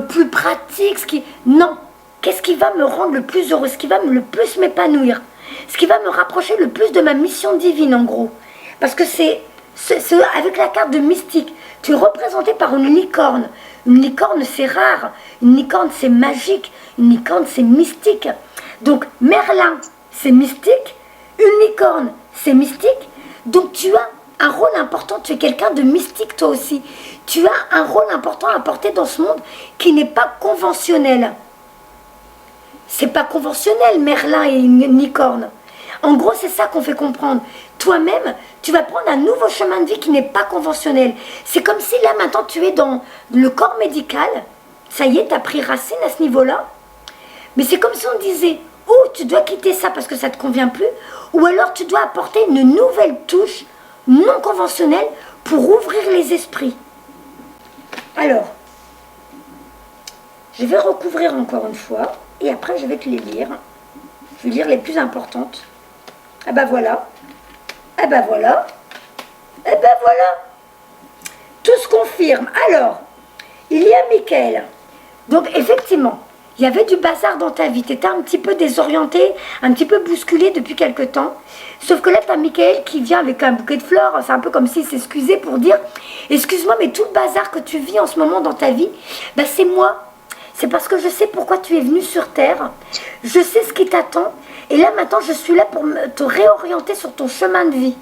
plus pratique, Non, qu'est-ce qui va me rendre le plus heureux, ce qui va le plus m'épanouir, ce qui va me rapprocher le plus de ma mission divine en gros. Parce que c'est avec la carte de mystique, tu es représenté par une licorne. Une licorne c'est rare, une licorne c'est magique, une licorne c'est mystique. Donc Merlin c'est mystique, une licorne c'est mystique, donc tu as un rôle important, tu es quelqu'un de mystique toi aussi. Tu as un rôle important à porter dans ce monde qui n'est pas conventionnel. C'est pas conventionnel, Merlin et une licorne. En gros, c'est ça qu'on fait comprendre. Toi-même, tu vas prendre un nouveau chemin de vie qui n'est pas conventionnel. C'est comme si là, maintenant, tu es dans le corps médical. Ça y est, tu as pris racine à ce niveau-là. Mais c'est comme si on disait, ou tu dois quitter ça parce que ça ne te convient plus, ou alors tu dois apporter une nouvelle touche non conventionnelle pour ouvrir les esprits. Alors, je vais recouvrir encore une fois, et après je vais te les lire. Je vais lire les plus importantes. Ah ben voilà. Ah ben voilà. Ah ben voilà. Tout se confirme. Alors, il y a Michael. Donc effectivement, il y avait du bazar dans ta vie. Tu étais un petit peu désorienté, un petit peu bousculé depuis quelque temps. Sauf que là, tu as Michael qui vient avec un bouquet de fleurs. C'est un peu comme s'il s'excusait pour dire « Excuse-moi, mais tout le bazar que tu vis en ce moment dans ta vie, ben c'est moi. C'est parce que je sais pourquoi tu es venu sur Terre. Je sais ce qui t'attend. Et là, maintenant, je suis là pour te réorienter sur ton chemin de vie. »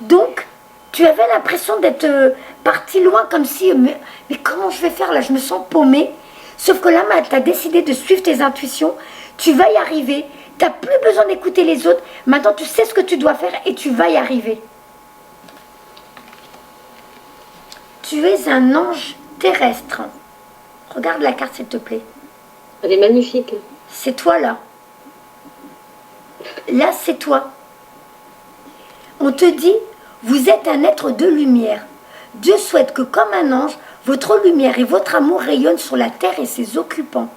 Donc, tu avais l'impression d'être parti loin comme si « Mais comment je vais faire là? Je me sens paumée. » Sauf que là, tu as décidé de suivre tes intuitions. Tu vas y arriver. Tu n'as plus besoin d'écouter les autres. Maintenant, tu sais ce que tu dois faire et tu vas y arriver. Tu es un ange terrestre. Regarde la carte, s'il te plaît. Elle est magnifique. C'est toi, là. Là, c'est toi. On te dit, vous êtes un être de lumière. Dieu souhaite que, comme un ange, votre lumière et votre amour rayonnent sur la terre et ses occupants.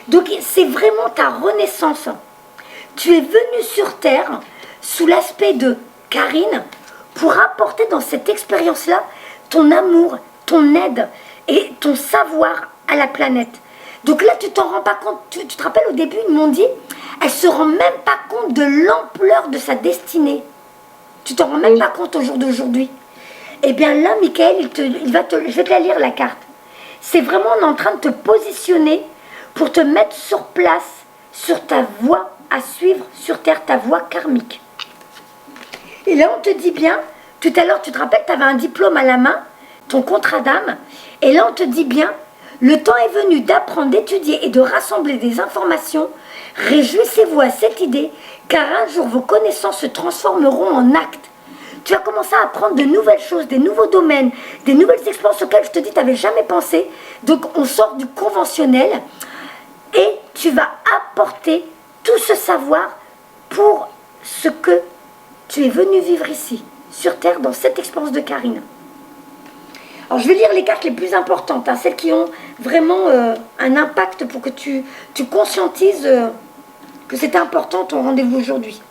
Donc, c'est vraiment ta renaissance. Tu es venu sur terre sous l'aspect de Karine pour apporter dans cette expérience-là ton amour, ton aide et ton savoir à la planète. Donc là, tu t'en rends pas compte. Tu te rappelles, au début, ils m'ont dit, elle se rend même pas compte de l'ampleur de sa destinée. Tu t'en rends même pas compte au jour d'aujourd'hui. Eh bien là, Michael, je vais te la lire, la carte. C'est vraiment, on est en train de te positionner pour te mettre sur place, sur ta voie à suivre sur Terre, ta voie karmique. Et là, on te dit bien, tout à l'heure, tu te rappelles, tu avais un diplôme à la main, ton contrat d'âme, et là, on te dit bien, le temps est venu d'apprendre, d'étudier et de rassembler des informations. Réjouissez-vous à cette idée, car un jour, vos connaissances se transformeront en actes. Tu vas commencer à apprendre de nouvelles choses, des nouveaux domaines, des nouvelles expériences auxquelles je te dis, tu n'avais jamais pensé. Donc, on sort du conventionnel et tu vas apporter tout ce savoir pour ce que tu es venu vivre ici, sur Terre, dans cette expérience de Karine. Alors, je vais lire les cartes les plus importantes, hein, celles qui ont vraiment un impact pour que tu conscientises que c'est important ton rendez-vous aujourd'hui.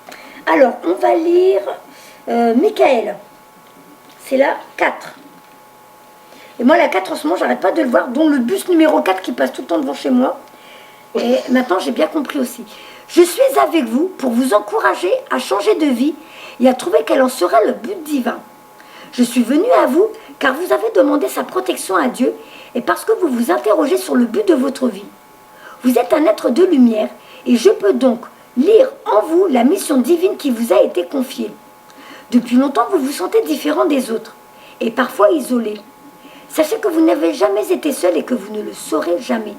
Alors, on va lire Michael. C'est la 4. Et moi, la 4, en ce moment, j'arrête pas de le voir, dont le bus numéro 4 qui passe tout le temps devant chez moi. Et maintenant, j'ai bien compris aussi. Je suis avec vous pour vous encourager à changer de vie et à trouver quel en sera le but divin. Je suis venu à vous car vous avez demandé sa protection à Dieu et parce que vous vous interrogez sur le but de votre vie. Vous êtes un être de lumière et je peux donc lire en vous la mission divine qui vous a été confiée. Depuis longtemps, vous vous sentez différent des autres et parfois isolé. Sachez que vous n'avez jamais été seul et que vous ne le saurez jamais.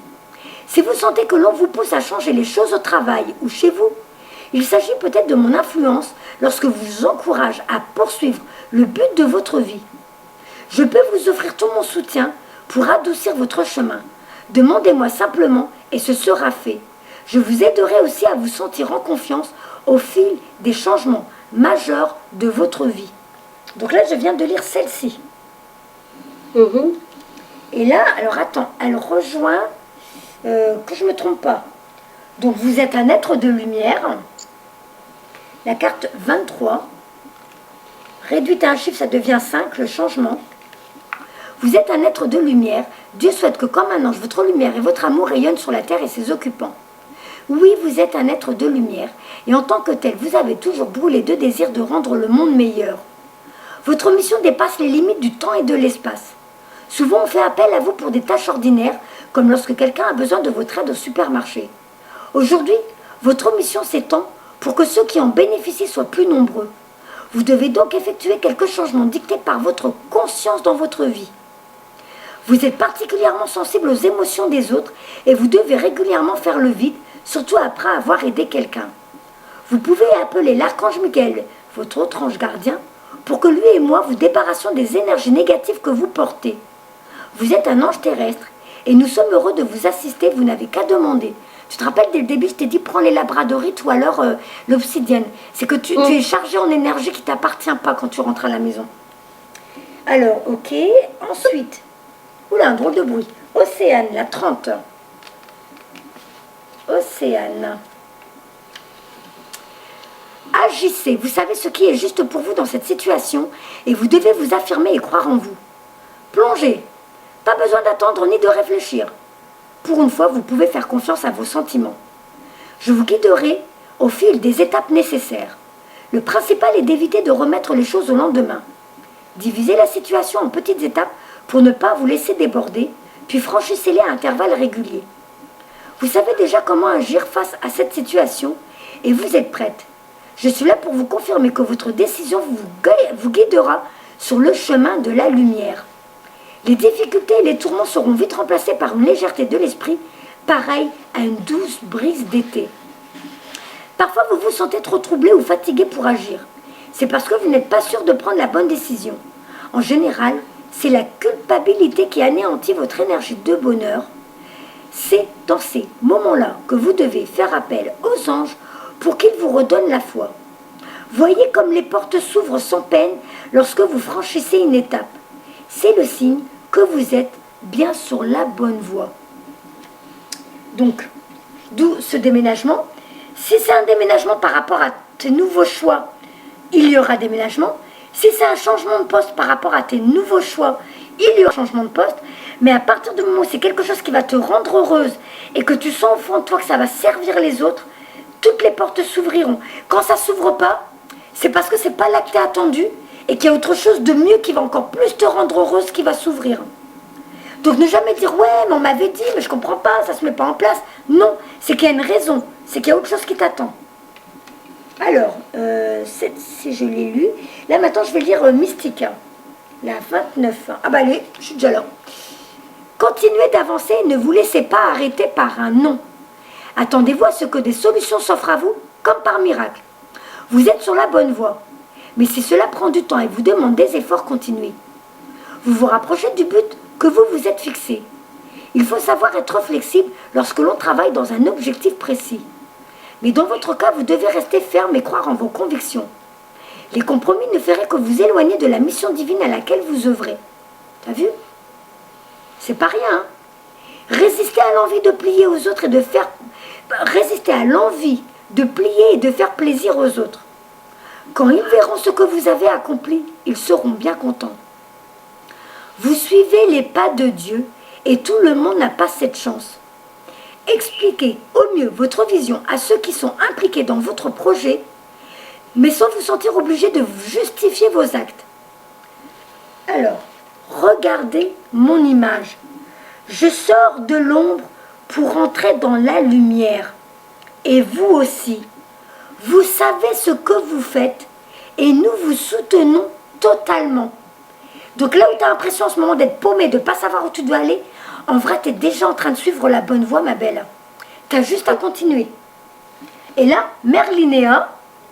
Si vous sentez que l'on vous pousse à changer les choses au travail ou chez vous, il s'agit peut-être de mon influence lorsque je vous encourage à poursuivre le but de votre vie. Je peux vous offrir tout mon soutien pour adoucir votre chemin. Demandez-moi simplement et ce sera fait. Je vous aiderai aussi à vous sentir en confiance au fil des changements majeure de votre vie. Donc là, je viens de lire celle-ci. Et là, alors attends, elle rejoint, que je ne me trompe pas. Donc vous êtes un être de lumière. La carte 23. Réduite à un chiffre, ça devient 5, le changement. Vous êtes un être de lumière. Dieu souhaite que comme un ange, votre lumière et votre amour rayonnent sur la terre et ses occupants. Oui, vous êtes un être de lumière. Et en tant que tel, vous avez toujours brûlé de désir de rendre le monde meilleur. Votre mission dépasse les limites du temps et de l'espace. Souvent, on fait appel à vous pour des tâches ordinaires, comme lorsque quelqu'un a besoin de votre aide au supermarché. Aujourd'hui, votre mission s'étend pour que ceux qui en bénéficient soient plus nombreux. Vous devez donc effectuer quelques changements dictés par votre conscience dans votre vie. Vous êtes particulièrement sensible aux émotions des autres et vous devez régulièrement faire le vide, surtout après avoir aidé quelqu'un. Vous pouvez appeler l'archange Michael, votre autre ange gardien, pour que lui et moi vous débarrassions des énergies négatives que vous portez. Vous êtes un ange terrestre et nous sommes heureux de vous assister, vous n'avez qu'à demander. Tu te rappelles, dès le début, je t'ai dit, prends les labradorites ou alors l'obsidienne. C'est que tu es chargé en énergie qui ne t'appartient pas quand tu rentres à la maison. Alors, ok. Ensuite, oula, un drôle de bruit. Océane, la 30. Océane. Agissez, vous savez ce qui est juste pour vous dans cette situation et vous devez vous affirmer et croire en vous. Plongez. Pas besoin d'attendre ni de réfléchir. Pour une fois, vous pouvez faire confiance à vos sentiments. Je vous guiderai au fil des étapes nécessaires. Le principal est d'éviter de remettre les choses au lendemain. Divisez la situation en petites étapes pour ne pas vous laisser déborder, puis franchissez-les à intervalles réguliers. Vous savez déjà comment agir face à cette situation et vous êtes prête. Je suis là pour vous confirmer que votre décision vous guidera sur le chemin de la lumière. Les difficultés et les tourments seront vite remplacés par une légèreté de l'esprit, pareille à une douce brise d'été. Parfois, vous vous sentez trop troublé ou fatigué pour agir. C'est parce que vous n'êtes pas sûr de prendre la bonne décision. En général, c'est la culpabilité qui anéantit votre énergie de bonheur. C'est dans ces moments-là que vous devez faire appel aux anges pour qu'ils vous redonnent la foi. Voyez comme les portes s'ouvrent sans peine lorsque vous franchissez une étape. C'est le signe que vous êtes bien sur la bonne voie. Donc, d'où ce déménagement. Si c'est un déménagement par rapport à tes nouveaux choix, il y aura déménagement. Si c'est un changement de poste par rapport à tes nouveaux choix, il y aura changement de poste. Mais à partir du moment où c'est quelque chose qui va te rendre heureuse et que tu sens au fond de toi que ça va servir les autres, toutes les portes s'ouvriront. Quand ça ne s'ouvre pas, c'est parce que ce n'est pas là que tu es attendu et qu'il y a autre chose de mieux qui va encore plus te rendre heureuse qui va s'ouvrir. Donc ne jamais dire « ouais, mais on m'avait dit, mais je comprends pas, ça se met pas en place ». Non, c'est qu'il y a une raison, c'est qu'il y a autre chose qui t'attend. Alors, si je l'ai lu, là maintenant je vais lire Mystique, la 29. Ah bah allez, je suis déjà là. Continuez d'avancer et ne vous laissez pas arrêter par un non. Attendez-vous à ce que des solutions s'offrent à vous, comme par miracle. Vous êtes sur la bonne voie. Mais si cela prend du temps et vous demande des efforts, continuez. Vous vous rapprochez du but que vous vous êtes fixé. Il faut savoir être flexible lorsque l'on travaille dans un objectif précis. Mais dans votre cas, vous devez rester ferme et croire en vos convictions. Les compromis ne feraient que vous éloigner de la mission divine à laquelle vous œuvrez. T'as vu? C'est pas rien, hein? Résistez à l'envie de plier aux autres et de faire... Résistez à l'envie de plier et de faire plaisir aux autres. Quand ils verront ce que vous avez accompli, ils seront bien contents. Vous suivez les pas de Dieu et tout le monde n'a pas cette chance. Expliquez au mieux votre vision à ceux qui sont impliqués dans votre projet, mais sans vous sentir obligé de justifier vos actes. Alors, regardez mon image. Je sors de l'ombre pour entrer dans la lumière. Et vous aussi. Vous savez ce que vous faites et nous vous soutenons totalement. Donc là où tu as l'impression en ce moment d'être paumé, de ne pas savoir où tu dois aller, en vrai, tu es déjà en train de suivre la bonne voie, ma belle. Tu as juste à continuer. Et là, Merlinéa,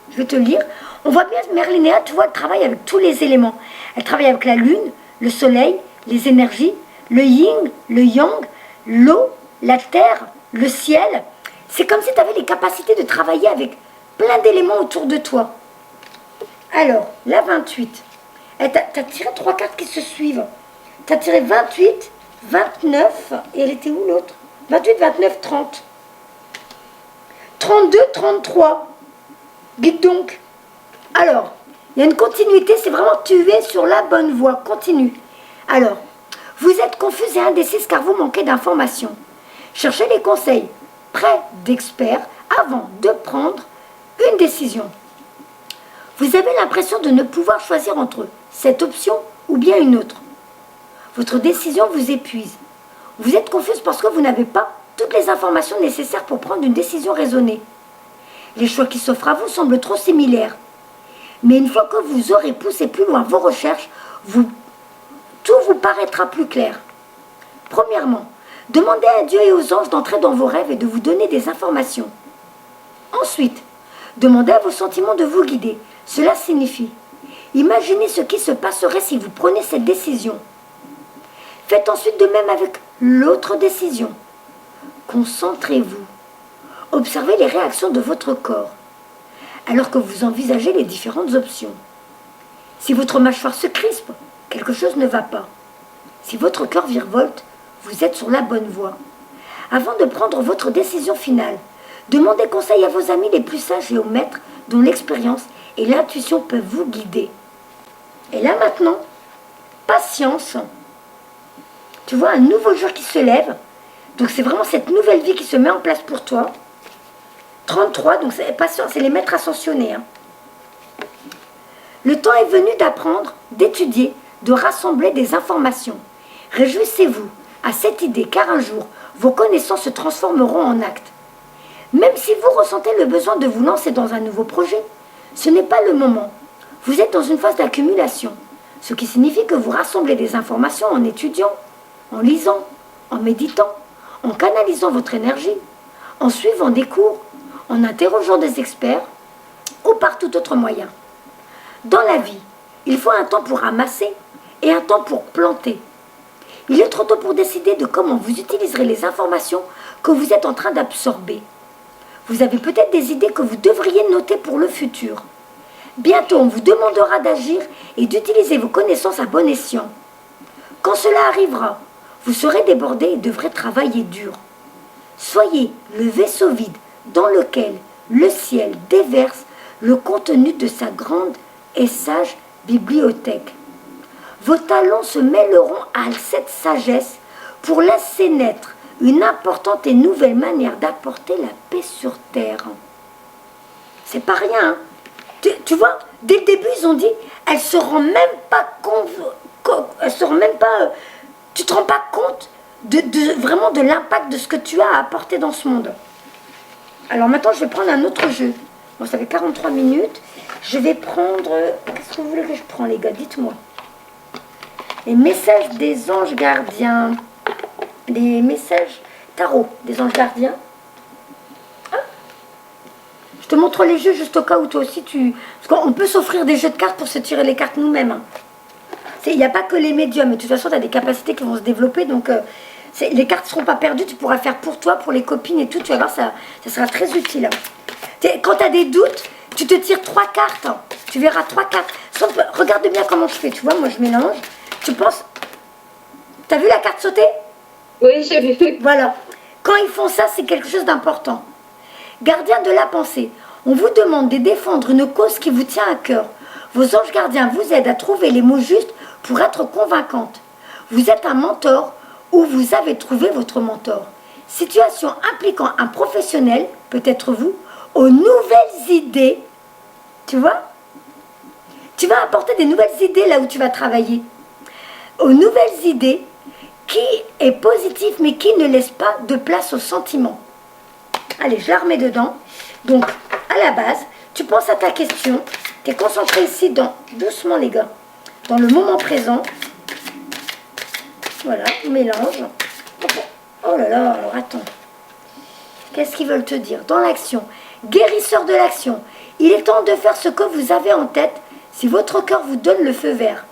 je vais te lire, on voit bien Merlinéa, tu vois, elle travaille avec tous les éléments. Elle travaille avec la lune, le soleil, les énergies, le yin, le yang, l'eau, la terre, le ciel. C'est comme si tu avais les capacités de travailler avec plein d'éléments autour de toi. Alors, la 28. T'as tiré 3 cartes qui se suivent. T'as tiré 28, 29, et elle était où l'autre? 28, 29, 30. 32, 33. Dites donc. Alors, il y a une continuité, c'est vraiment tu es sur la bonne voie. Continue. Alors, vous êtes confus et indécis car vous manquez d'informations. Cherchez les conseils près d'experts avant de prendre une décision. Vous avez l'impression de ne pouvoir choisir entre cette option ou bien une autre. Votre décision vous épuise. Vous êtes confuse parce que vous n'avez pas toutes les informations nécessaires pour prendre une décision raisonnée. Les choix qui s'offrent à vous semblent trop similaires. Mais une fois que vous aurez poussé plus loin vos recherches, tout vous paraîtra plus clair. Premièrement, demandez à Dieu et aux anges d'entrer dans vos rêves et de vous donner des informations. Ensuite, demandez à vos sentiments de vous guider. Cela signifie, imaginez ce qui se passerait si vous prenez cette décision. Faites ensuite de même avec l'autre décision. Concentrez-vous. Observez les réactions de votre corps, alors que vous envisagez les différentes options. Si votre mâchoire se crispe, quelque chose ne va pas. Si votre cœur virevolte, vous êtes sur la bonne voie. Avant de prendre votre décision finale, demandez conseil à vos amis les plus sages et aux maîtres dont l'expérience et l'intuition peuvent vous guider. Et là maintenant, patience. Tu vois un nouveau jour qui se lève. Donc c'est vraiment cette nouvelle vie qui se met en place pour toi. 33, donc c'est patience, c'est les maîtres ascensionnés. Le temps est venu d'apprendre, d'étudier, de rassembler des informations. Réjouissez-vous à cette idée car un jour, vos connaissances se transformeront en actes. Même si vous ressentez le besoin de vous lancer dans un nouveau projet, ce n'est pas le moment. Vous êtes dans une phase d'accumulation, ce qui signifie que vous rassemblez des informations en étudiant, en lisant, en méditant, en canalisant votre énergie, en suivant des cours, en interrogeant des experts ou par tout autre moyen. Dans la vie, il faut un temps pour ramasser et un temps pour planter. Il est trop tôt pour décider de comment vous utiliserez les informations que vous êtes en train d'absorber. Vous avez peut-être des idées que vous devriez noter pour le futur. Bientôt, on vous demandera d'agir et d'utiliser vos connaissances à bon escient. Quand cela arrivera, vous serez débordé et devrez travailler dur. Soyez le vaisseau vide dans lequel le ciel déverse le contenu de sa grande et sage bibliothèque. Vos talents se mêleront à cette sagesse pour laisser naître une importante et nouvelle manière d'apporter la paix sur terre. C'est pas rien, hein. Tu vois, dès le début, ils ont dit, elle se rend même pas compte, tu te rends pas compte vraiment de l'impact de ce que tu as à apporter dans ce monde. Alors maintenant, je vais prendre un autre jeu. Bon, ça fait 43 minutes. Je vais prendre... Qu'est-ce que vous voulez que je prends, les gars? Dites-moi. Les messages des anges gardiens. Les messages tarot des anges gardiens. Ah, je te montre les jeux juste au cas où toi aussi tu... Parce qu'on peut s'offrir des jeux de cartes pour se tirer les cartes nous-mêmes. Hein. Il n'y a pas que les médiums. Mais de toute façon, tu as des capacités qui vont se développer. Donc, les cartes ne seront pas perdues. Tu pourras faire pour toi, pour les copines et tout. Tu vas voir, ça sera très utile. Hein. Quand tu as des doutes, tu te tires 3 cartes. Hein. Tu verras 3 cartes. Regarde bien comment je fais. Tu vois, moi, je mélange. Tu penses... T'as vu la carte sauter? Oui, j'ai vu. Voilà. Quand ils font ça, c'est quelque chose d'important. Gardien de la pensée, on vous demande de défendre une cause qui vous tient à cœur. Vos anges gardiens vous aident à trouver les mots justes pour être convaincante. Vous êtes un mentor ou vous avez trouvé votre mentor. Situation impliquant un professionnel, peut-être vous, aux nouvelles idées. Tu vois? Tu vas apporter des nouvelles idées là où tu vas travailler. Aux nouvelles idées qui est positive mais qui ne laisse pas de place aux sentiments. Allez, je la remets dedans. Donc, à la base, tu penses à ta question. Tu es concentré ici dans, doucement les gars, dans le moment présent. Voilà, on mélange. Oh là là, alors attends. Qu'est-ce qu'ils veulent te dire? Dans l'action, guérisseur de l'action. Il est temps de faire ce que vous avez en tête si votre cœur vous donne le feu vert.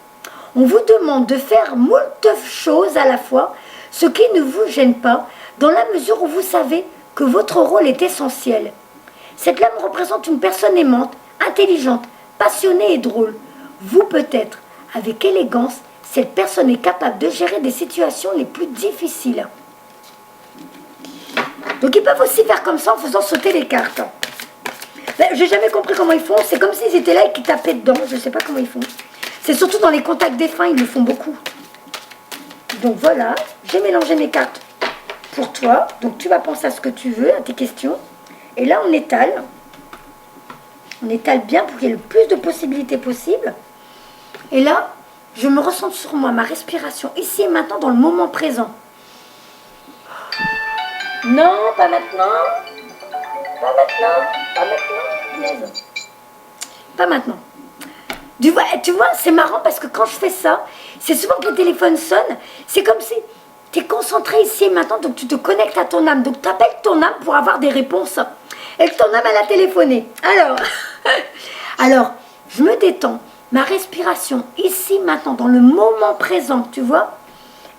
On vous demande de faire moult choses à la fois, ce qui ne vous gêne pas, dans la mesure où vous savez que votre rôle est essentiel. Cette lame représente une personne aimante, intelligente, passionné et drôle. Vous peut-être, avec élégance, cette personne est capable de gérer des situations les plus difficiles. Donc ils peuvent aussi faire comme ça en faisant sauter les cartes. Ben, j'ai jamais compris comment ils font. C'est comme s'ils étaient là et qu'ils tapaient dedans. Je sais pas comment ils font. C'est surtout dans les contacts défunts, ils le font beaucoup. Donc voilà, j'ai mélangé mes cartes pour toi. Donc tu vas penser à ce que tu veux, à tes questions. Et là, on étale. On étale bien pour qu'il y ait le plus de possibilités possible. Et là, je me ressens sur moi, ma respiration, ici et maintenant, dans le moment présent. Non, pas maintenant. Pas maintenant. Pas maintenant. Pas maintenant. Tu vois, c'est marrant parce que quand je fais ça, c'est souvent que le téléphone sonne. C'est comme si tu es concentré ici et maintenant, donc tu te connectes à ton âme. Donc tu appelles ton âme pour avoir des réponses. Et que ton âme, elle a téléphoné. Alors, je me détends. Ma respiration, ici, maintenant, dans le moment présent, tu vois.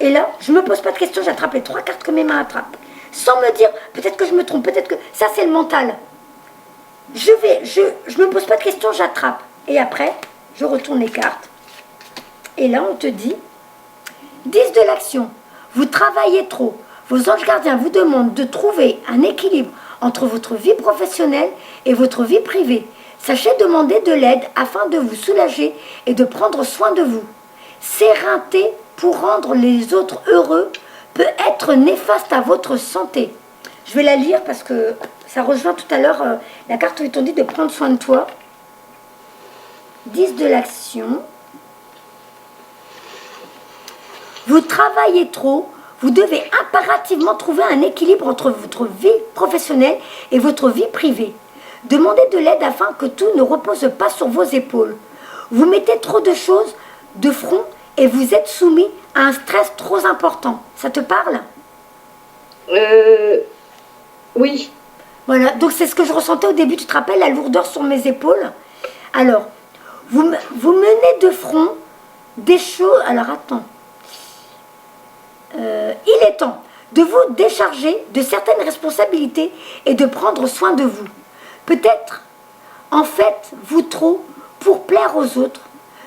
Et là, je ne me pose pas de questions, j'attrape les 3 cartes que mes mains attrapent. Sans me dire, peut-être que je me trompe, peut-être que... Ça, c'est le mental. Je me pose pas de questions, j'attrape. Et après, je retourne les cartes. Et là, on te dit, 10 de l'action. Vous travaillez trop. Vos anges gardiens vous demandent de trouver un équilibre entre votre vie professionnelle et votre vie privée. Sachez demander de l'aide afin de vous soulager et de prendre soin de vous. S'éreinter pour rendre les autres heureux peut être néfaste à votre santé. Je vais la lire parce que ça rejoint tout à l'heure la carte où ils t'ont dit de prendre soin de toi. 10 de l'action. Vous travaillez trop. Vous devez impérativement trouver un équilibre entre votre vie professionnelle et votre vie privée. Demandez de l'aide afin que tout ne repose pas sur vos épaules. Vous mettez trop de choses de front et vous êtes soumis à un stress trop important. Ça te parle ? Oui. Voilà, donc c'est ce que je ressentais au début. Tu te rappelles la lourdeur sur mes épaules ? Alors, vous menez de front des choses... Alors, attends. Il est temps de vous décharger de certaines responsabilités et de prendre soin de vous. Peut-être, en fait, vous trop pour plaire aux autres.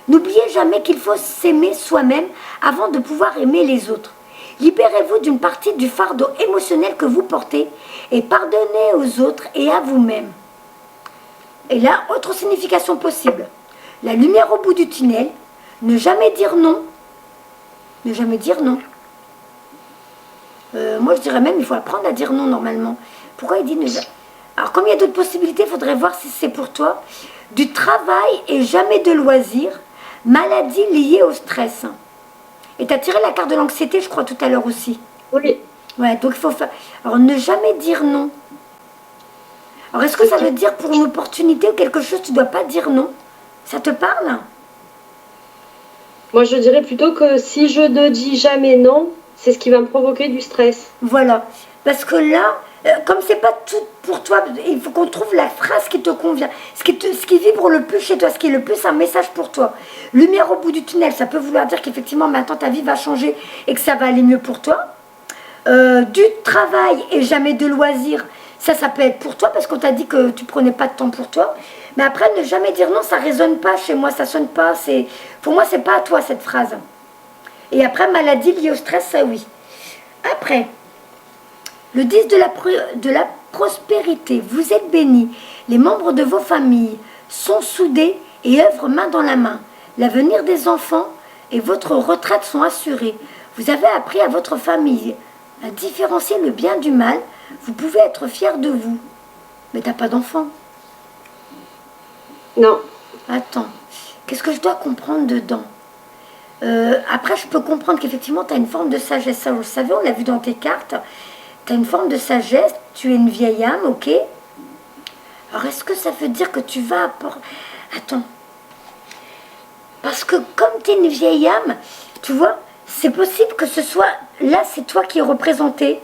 N'oubliez jamais qu'il faut s'aimer soi-même avant de pouvoir aimer les autres. Libérez-vous d'une partie du fardeau émotionnel que vous portez et pardonnez aux autres et à vous-même. Et là, autre signification possible. La lumière au bout du tunnel, ne jamais dire non. Ne jamais dire non. Moi, je dirais même, il faut apprendre à dire non normalement. Pourquoi il dit ne jamais ? Alors, comme il y a d'autres possibilités, il faudrait voir si c'est pour toi. Du travail et jamais de loisirs. Maladie liée au stress. Et tu as tiré la carte de l'anxiété, je crois, tout à l'heure aussi. Oui. Ouais, donc il faut faire... Alors, ne jamais dire non. Alors, est-ce que ça veut dire pour une opportunité ou quelque chose, tu ne dois pas dire non ? Ça te parle ? Moi, je dirais plutôt que si je ne dis jamais non, c'est ce qui va me provoquer du stress. Voilà. Parce que là, comme c'est pas tout pour toi, il faut qu'on trouve la phrase qui te convient. Ce qui vibre le plus chez toi, ce qui est le plus un message pour toi. Lumière au bout du tunnel, ça peut vouloir dire qu'effectivement, maintenant, ta vie va changer et que ça va aller mieux pour toi. Du travail et jamais de loisirs, ça peut être pour toi parce qu'on t'a dit que tu prenais pas de temps pour toi. Mais après, ne jamais dire non, ça résonne pas chez moi, ça sonne pas. Pour moi, c'est pas à toi cette phrase. Et après, maladie liée au stress, ça oui. Après, le 10 de la prospérité, vous êtes bénis. Les membres de vos familles sont soudés et œuvrent main dans la main. L'avenir des enfants et votre retraite sont assurés. Vous avez appris à votre famille à différencier le bien du mal. Vous pouvez être fiers de vous. Mais t'as pas d'enfant. Non. Attends, qu'est-ce que je dois comprendre dedans ? Après, je peux comprendre qu'effectivement, tu as une forme de sagesse. Ça, vous le savez, on l'a vu dans tes cartes. Tu as une forme de sagesse, tu es une vieille âme, ok ? Alors, est-ce que ça veut dire que tu vas apporter... Attends. Parce que comme tu es une vieille âme, tu vois, c'est possible que ce soit... Là, c'est toi qui es représenté.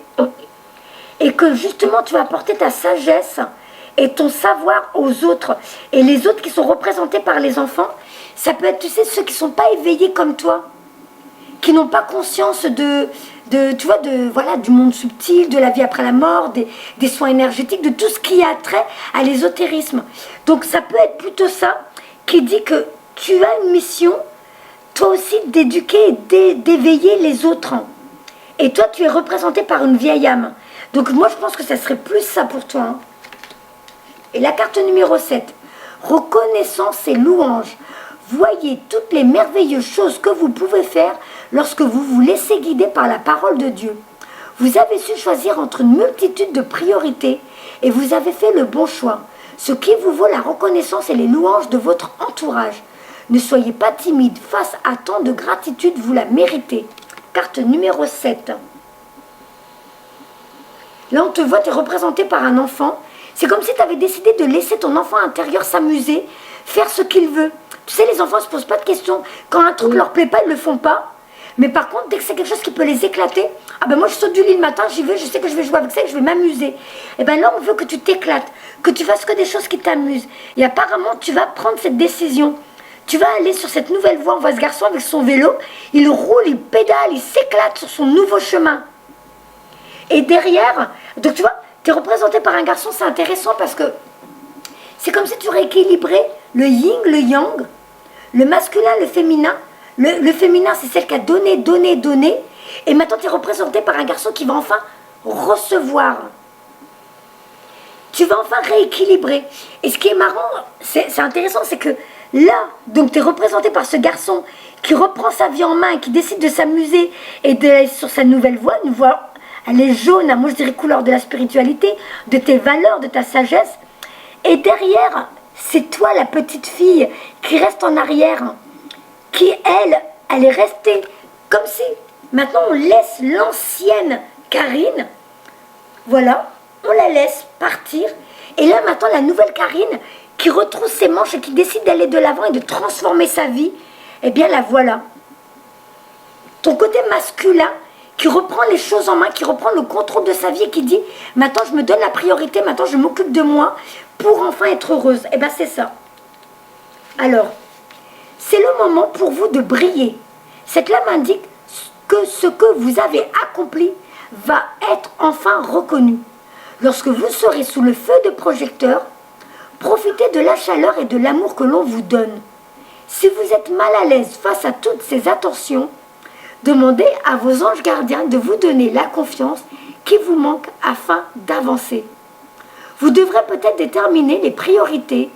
Et que justement, tu vas apporter ta sagesse et ton savoir aux autres. Et les autres qui sont représentés par les enfants, ça peut être, tu sais, ceux qui ne sont pas éveillés comme toi, qui n'ont pas conscience tu vois, voilà, du monde subtil, de la vie après la mort, des soins énergétiques, de tout ce qui a trait à l'ésotérisme. Donc ça peut être plutôt ça, qui dit que tu as une mission, toi aussi, d'éduquer et d'éveiller les autres. Et toi, tu es représenté par une vieille âme. Donc moi, je pense que ça serait plus ça pour toi. Hein. Et la carte numéro 7. Reconnaissance et louange. Voyez toutes les merveilleuses choses que vous pouvez faire lorsque vous vous laissez guider par la parole de Dieu. Vous avez su choisir entre une multitude de priorités et vous avez fait le bon choix, ce qui vous vaut la reconnaissance et les louanges de votre entourage. Ne soyez pas timide, face à tant de gratitude, vous la méritez. Carte numéro 7. Là, on te voit, tu es représenté par un enfant. C'est comme si tu avais décidé de laisser ton enfant intérieur s'amuser, faire ce qu'il veut. Tu sais, les enfants ne se posent pas de questions. Quand un truc leur plaît pas, ils ne le font pas. Mais par contre, dès que c'est quelque chose qui peut les éclater, ah ben moi je saute du lit le matin, j'y vais, je sais que je vais jouer avec ça et que je vais m'amuser. Et ben là, on veut que tu t'éclates, que tu fasses que des choses qui t'amusent. Et apparemment, tu vas prendre cette décision. Tu vas aller sur cette nouvelle voie. On voit ce garçon avec son vélo, il roule, il pédale, il s'éclate sur son nouveau chemin. Et derrière, donc tu vois, tu es représenté par un garçon, c'est intéressant parce que c'est comme si tu rééquilibrais le yin, le yang, le masculin, le féminin. Le féminin, c'est celle qui a donné, donné, donné. Et maintenant, tu es représenté par un garçon qui va enfin recevoir. Tu vas enfin rééquilibrer. Et ce qui est marrant, c'est intéressant, c'est que là, donc tu es représenté par ce garçon qui reprend sa vie en main et qui décide de s'amuser et d'aller sur sa nouvelle voie, une voie, elle est jaune, moi je dirais couleur de la spiritualité, de tes valeurs, de ta sagesse. Et derrière, c'est toi la petite fille qui reste en arrière, qui elle est restée comme si, maintenant on laisse l'ancienne Karine, voilà, on la laisse partir, et là maintenant la nouvelle Karine qui retrousse ses manches et qui décide d'aller de l'avant et de transformer sa vie, eh bien la voilà. Ton côté masculin qui reprend les choses en main, qui reprend le contrôle de sa vie et qui dit, maintenant je me donne la priorité, maintenant je m'occupe de moi pour enfin être heureuse, eh bien c'est ça. Alors, c'est le moment pour vous de briller. Cette lame indique que ce que vous avez accompli va être enfin reconnu. Lorsque vous serez sous le feu de projecteur, profitez de la chaleur et de l'amour que l'on vous donne. Si vous êtes mal à l'aise face à toutes ces attentions, demandez à vos anges gardiens de vous donner la confiance qui vous manque afin d'avancer. Vous devrez peut-être déterminer les priorités,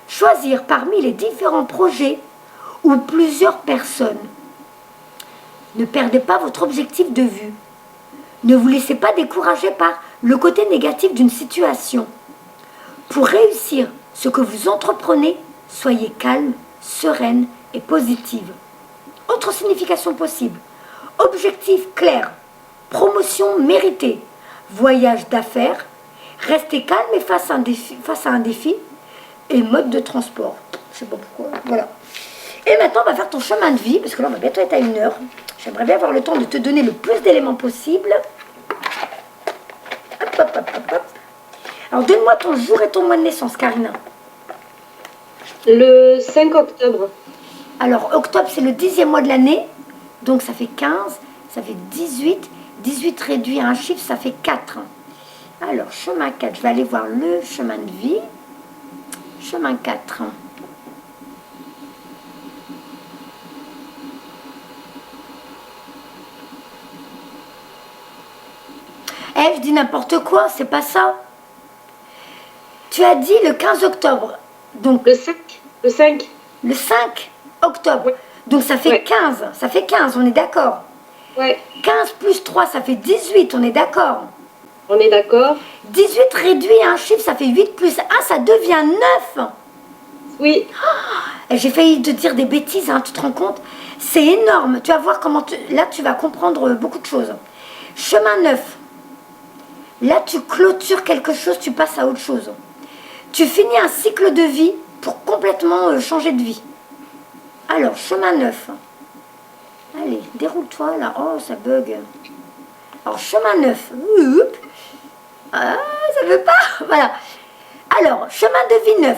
choisir parmi les différents projets ou plusieurs personnes. Ne perdez pas votre objectif de vue. Ne vous laissez pas décourager par le côté négatif d'une situation. Pour réussir ce que vous entreprenez, soyez calme, sereine et positive. Autre signification possible. Objectif clair. Promotion méritée. Voyage d'affaires. Restez calme et face à un défi. Et mode de transport. Je sais pas pourquoi. Voilà. Et maintenant, on va faire ton chemin de vie, parce que là, on va bientôt être à 1 heure. J'aimerais bien avoir le temps de te donner le plus d'éléments possible. Hop, hop, hop, hop, hop. Alors, donne-moi ton jour et ton mois de naissance, Karina. Le 5 octobre. Alors, octobre, c'est le 10e mois de l'année. Donc, ça fait 15, ça fait 18. 18 réduit à un chiffre, ça fait 4. Alors, chemin 4, je vais aller voir le chemin de vie. Chemin 4. Eh, je dis n'importe quoi, c'est pas ça. Tu as dit le 15 octobre. Donc Le 5. Le 5. Le 5 octobre. Ouais. Donc ça fait Ouais. 15. Ça fait 15, on est d'accord. Ouais. 15 plus 3, ça fait 18, on est d'accord. On est d'accord? 18 réduit à un chiffre, ça fait 8 plus 1, ça devient 9. Oui. Et j'ai failli te dire des bêtises, hein, tu te rends compte? C'est énorme. Tu vas voir comment... Là, tu vas comprendre beaucoup de choses. Chemin 9. Là, tu clôtures quelque chose, tu passes à autre chose. Tu finis un cycle de vie pour complètement changer de vie. Alors, chemin 9. Allez, déroule-toi là. Oh, ça bug. Alors, chemin 9. Oups. Ah, ça veut pas. Voilà. Alors, chemin de vie 9.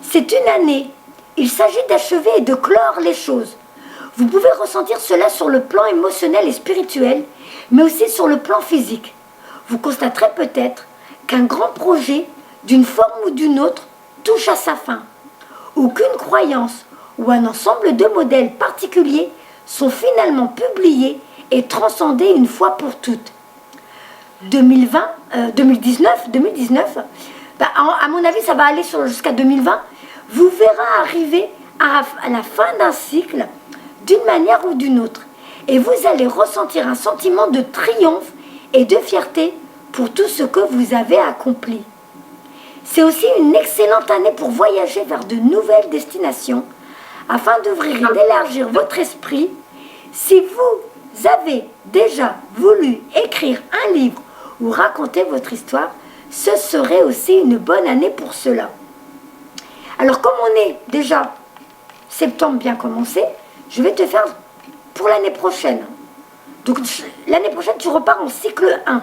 C'est une année. Il s'agit d'achever et de clore les choses. Vous pouvez ressentir cela sur le plan émotionnel et spirituel, mais aussi sur le plan physique. Vous constaterez peut-être qu'un grand projet, d'une forme ou d'une autre, touche à sa fin. ou qu'une croyance ou un ensemble de modèles particuliers sont finalement publiés et transcendés une fois pour toutes. 2019, bah, à mon avis, ça va aller jusqu'à 2020, vous verrez arriver à la fin d'un cycle d'une manière ou d'une autre. Et vous allez ressentir un sentiment de triomphe et de fierté pour tout ce que vous avez accompli. C'est aussi une excellente année pour voyager vers de nouvelles destinations afin d'ouvrir et d'élargir votre esprit. Si vous avez déjà voulu écrire un livre ou raconter votre histoire, ce serait aussi une bonne année pour cela. Alors comme on est déjà septembre bien commencé, je vais te faire pour l'année prochaine. Donc l'année prochaine, tu repars en cycle 1.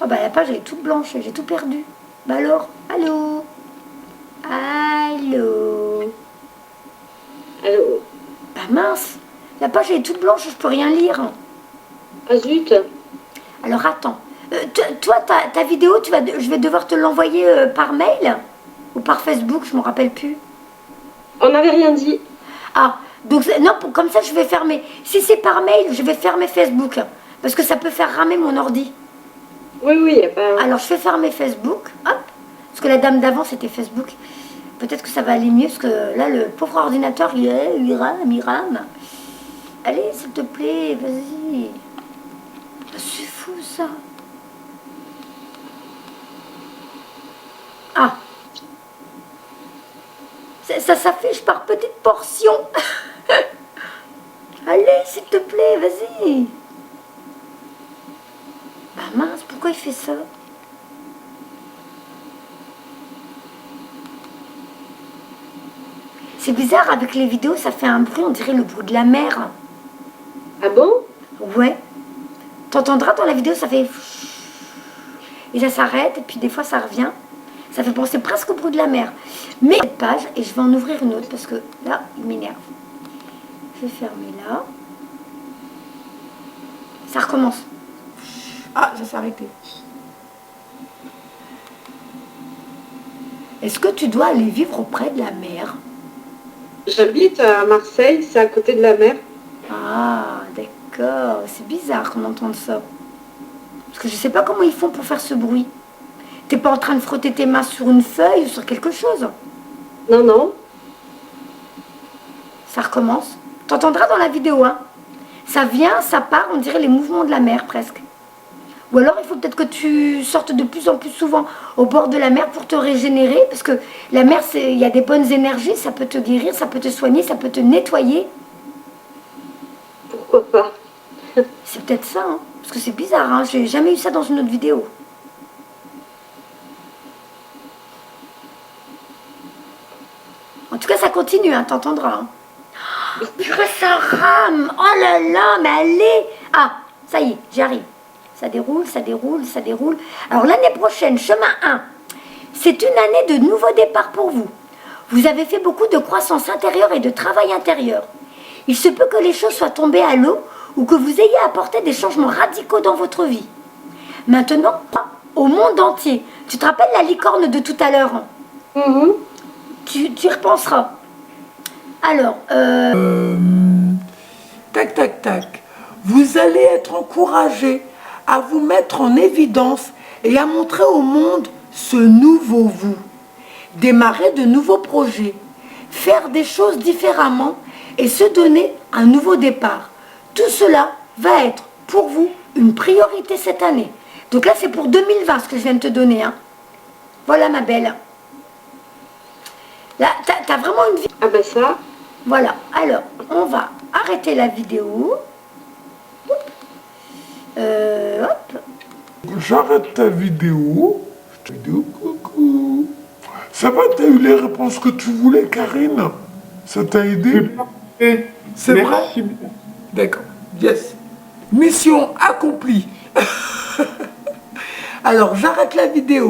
Oh bah la page elle est toute blanche, j'ai tout perdu. Bah alors, allô? Allô? Allô? Bah mince, la page elle est toute blanche, je peux rien lire. Ah zut. Alors attends, toi ta vidéo, je vais devoir te l'envoyer par mail ou par Facebook, je ne me rappelle plus. On n'avait rien dit. Ah, donc non, comme ça je vais fermer. Si c'est par mail, je vais fermer Facebook, parce que ça peut faire ramer mon ordi. Oui, oui, il n'y a pas... Alors je vais fermer Facebook, hop, parce que la dame d'avant c'était Facebook. Peut-être que ça va aller mieux, parce que là le pauvre ordinateur il rame. Allez, s'il te plaît, vas-y. C'est fou ça. Ah, ça s'affiche par petites portions. Allez, s'il te plaît, vas-y. Bah mince, pourquoi il fait ça? C'est bizarre, avec les vidéos, ça fait un bruit, on dirait le bruit de la mer. Ah bon? Ouais. T'entendras dans la vidéo, ça fait... Et ça s'arrête, et puis des fois ça revient. Ça fait penser presque au bruit de la mer. Mais cette page, et je vais en ouvrir une autre, parce que là, il m'énerve. Je vais fermer là. Ça recommence. Ah, ça s'est arrêté. Est-ce que tu dois aller vivre auprès de la mer? J'habite à Marseille, c'est à côté de la mer. Ah, d'accord. C'est bizarre qu'on entende ça. Parce que je sais pas comment ils font pour faire ce bruit. T'es pas en train de frotter tes mains sur une feuille ou sur quelque chose? Non, non. Ça recommence. T'entendras dans la vidéo, hein. Ça vient, ça part, on dirait les mouvements de la mer presque. Ou alors il faut peut-être que tu sortes de plus en plus souvent au bord de la mer pour te régénérer. Parce que la mer, il y a des bonnes énergies, ça peut te guérir, ça peut te soigner, ça peut te nettoyer. Pourquoi pas? C'est peut-être ça, hein. Parce que c'est bizarre, hein. J'ai jamais eu ça dans une autre vidéo. En tout cas, ça continue, hein, t'entendras. Hein. Oh, purée, ça rame. Oh là là, mais allez. Ah, ça y est, j'y arrive. Ça déroule, ça déroule, ça déroule. Alors l'année prochaine, chemin 1, c'est une année de nouveau départ pour vous. Vous avez fait beaucoup de croissance intérieure et de travail intérieur. Il se peut que les choses soient tombées à l'eau ou que vous ayez apporté des changements radicaux dans votre vie. Maintenant, au monde entier. Tu te rappelles la licorne de tout à l'heure? Tu y repenseras. Alors, Tac, tac, tac. Vous allez être encouragé à vous mettre en évidence et à montrer au monde ce nouveau vous. Démarrer de nouveaux projets, faire des choses différemment et se donner un nouveau départ. Tout cela va être pour vous une priorité cette année. Donc là, c'est pour 2020 ce que je viens de te donner. Hein. Voilà ma belle. Là, t'as vraiment une vie. Ah ben ça. Voilà. Alors, on va arrêter la vidéo. Hop. J'arrête ta vidéo. Je te dis coucou. Ça va, t'as eu les réponses que tu voulais, Karine? Ça t'a aidé? C'est vrai? D'accord. Yes. Mission accomplie. Alors, j'arrête la vidéo.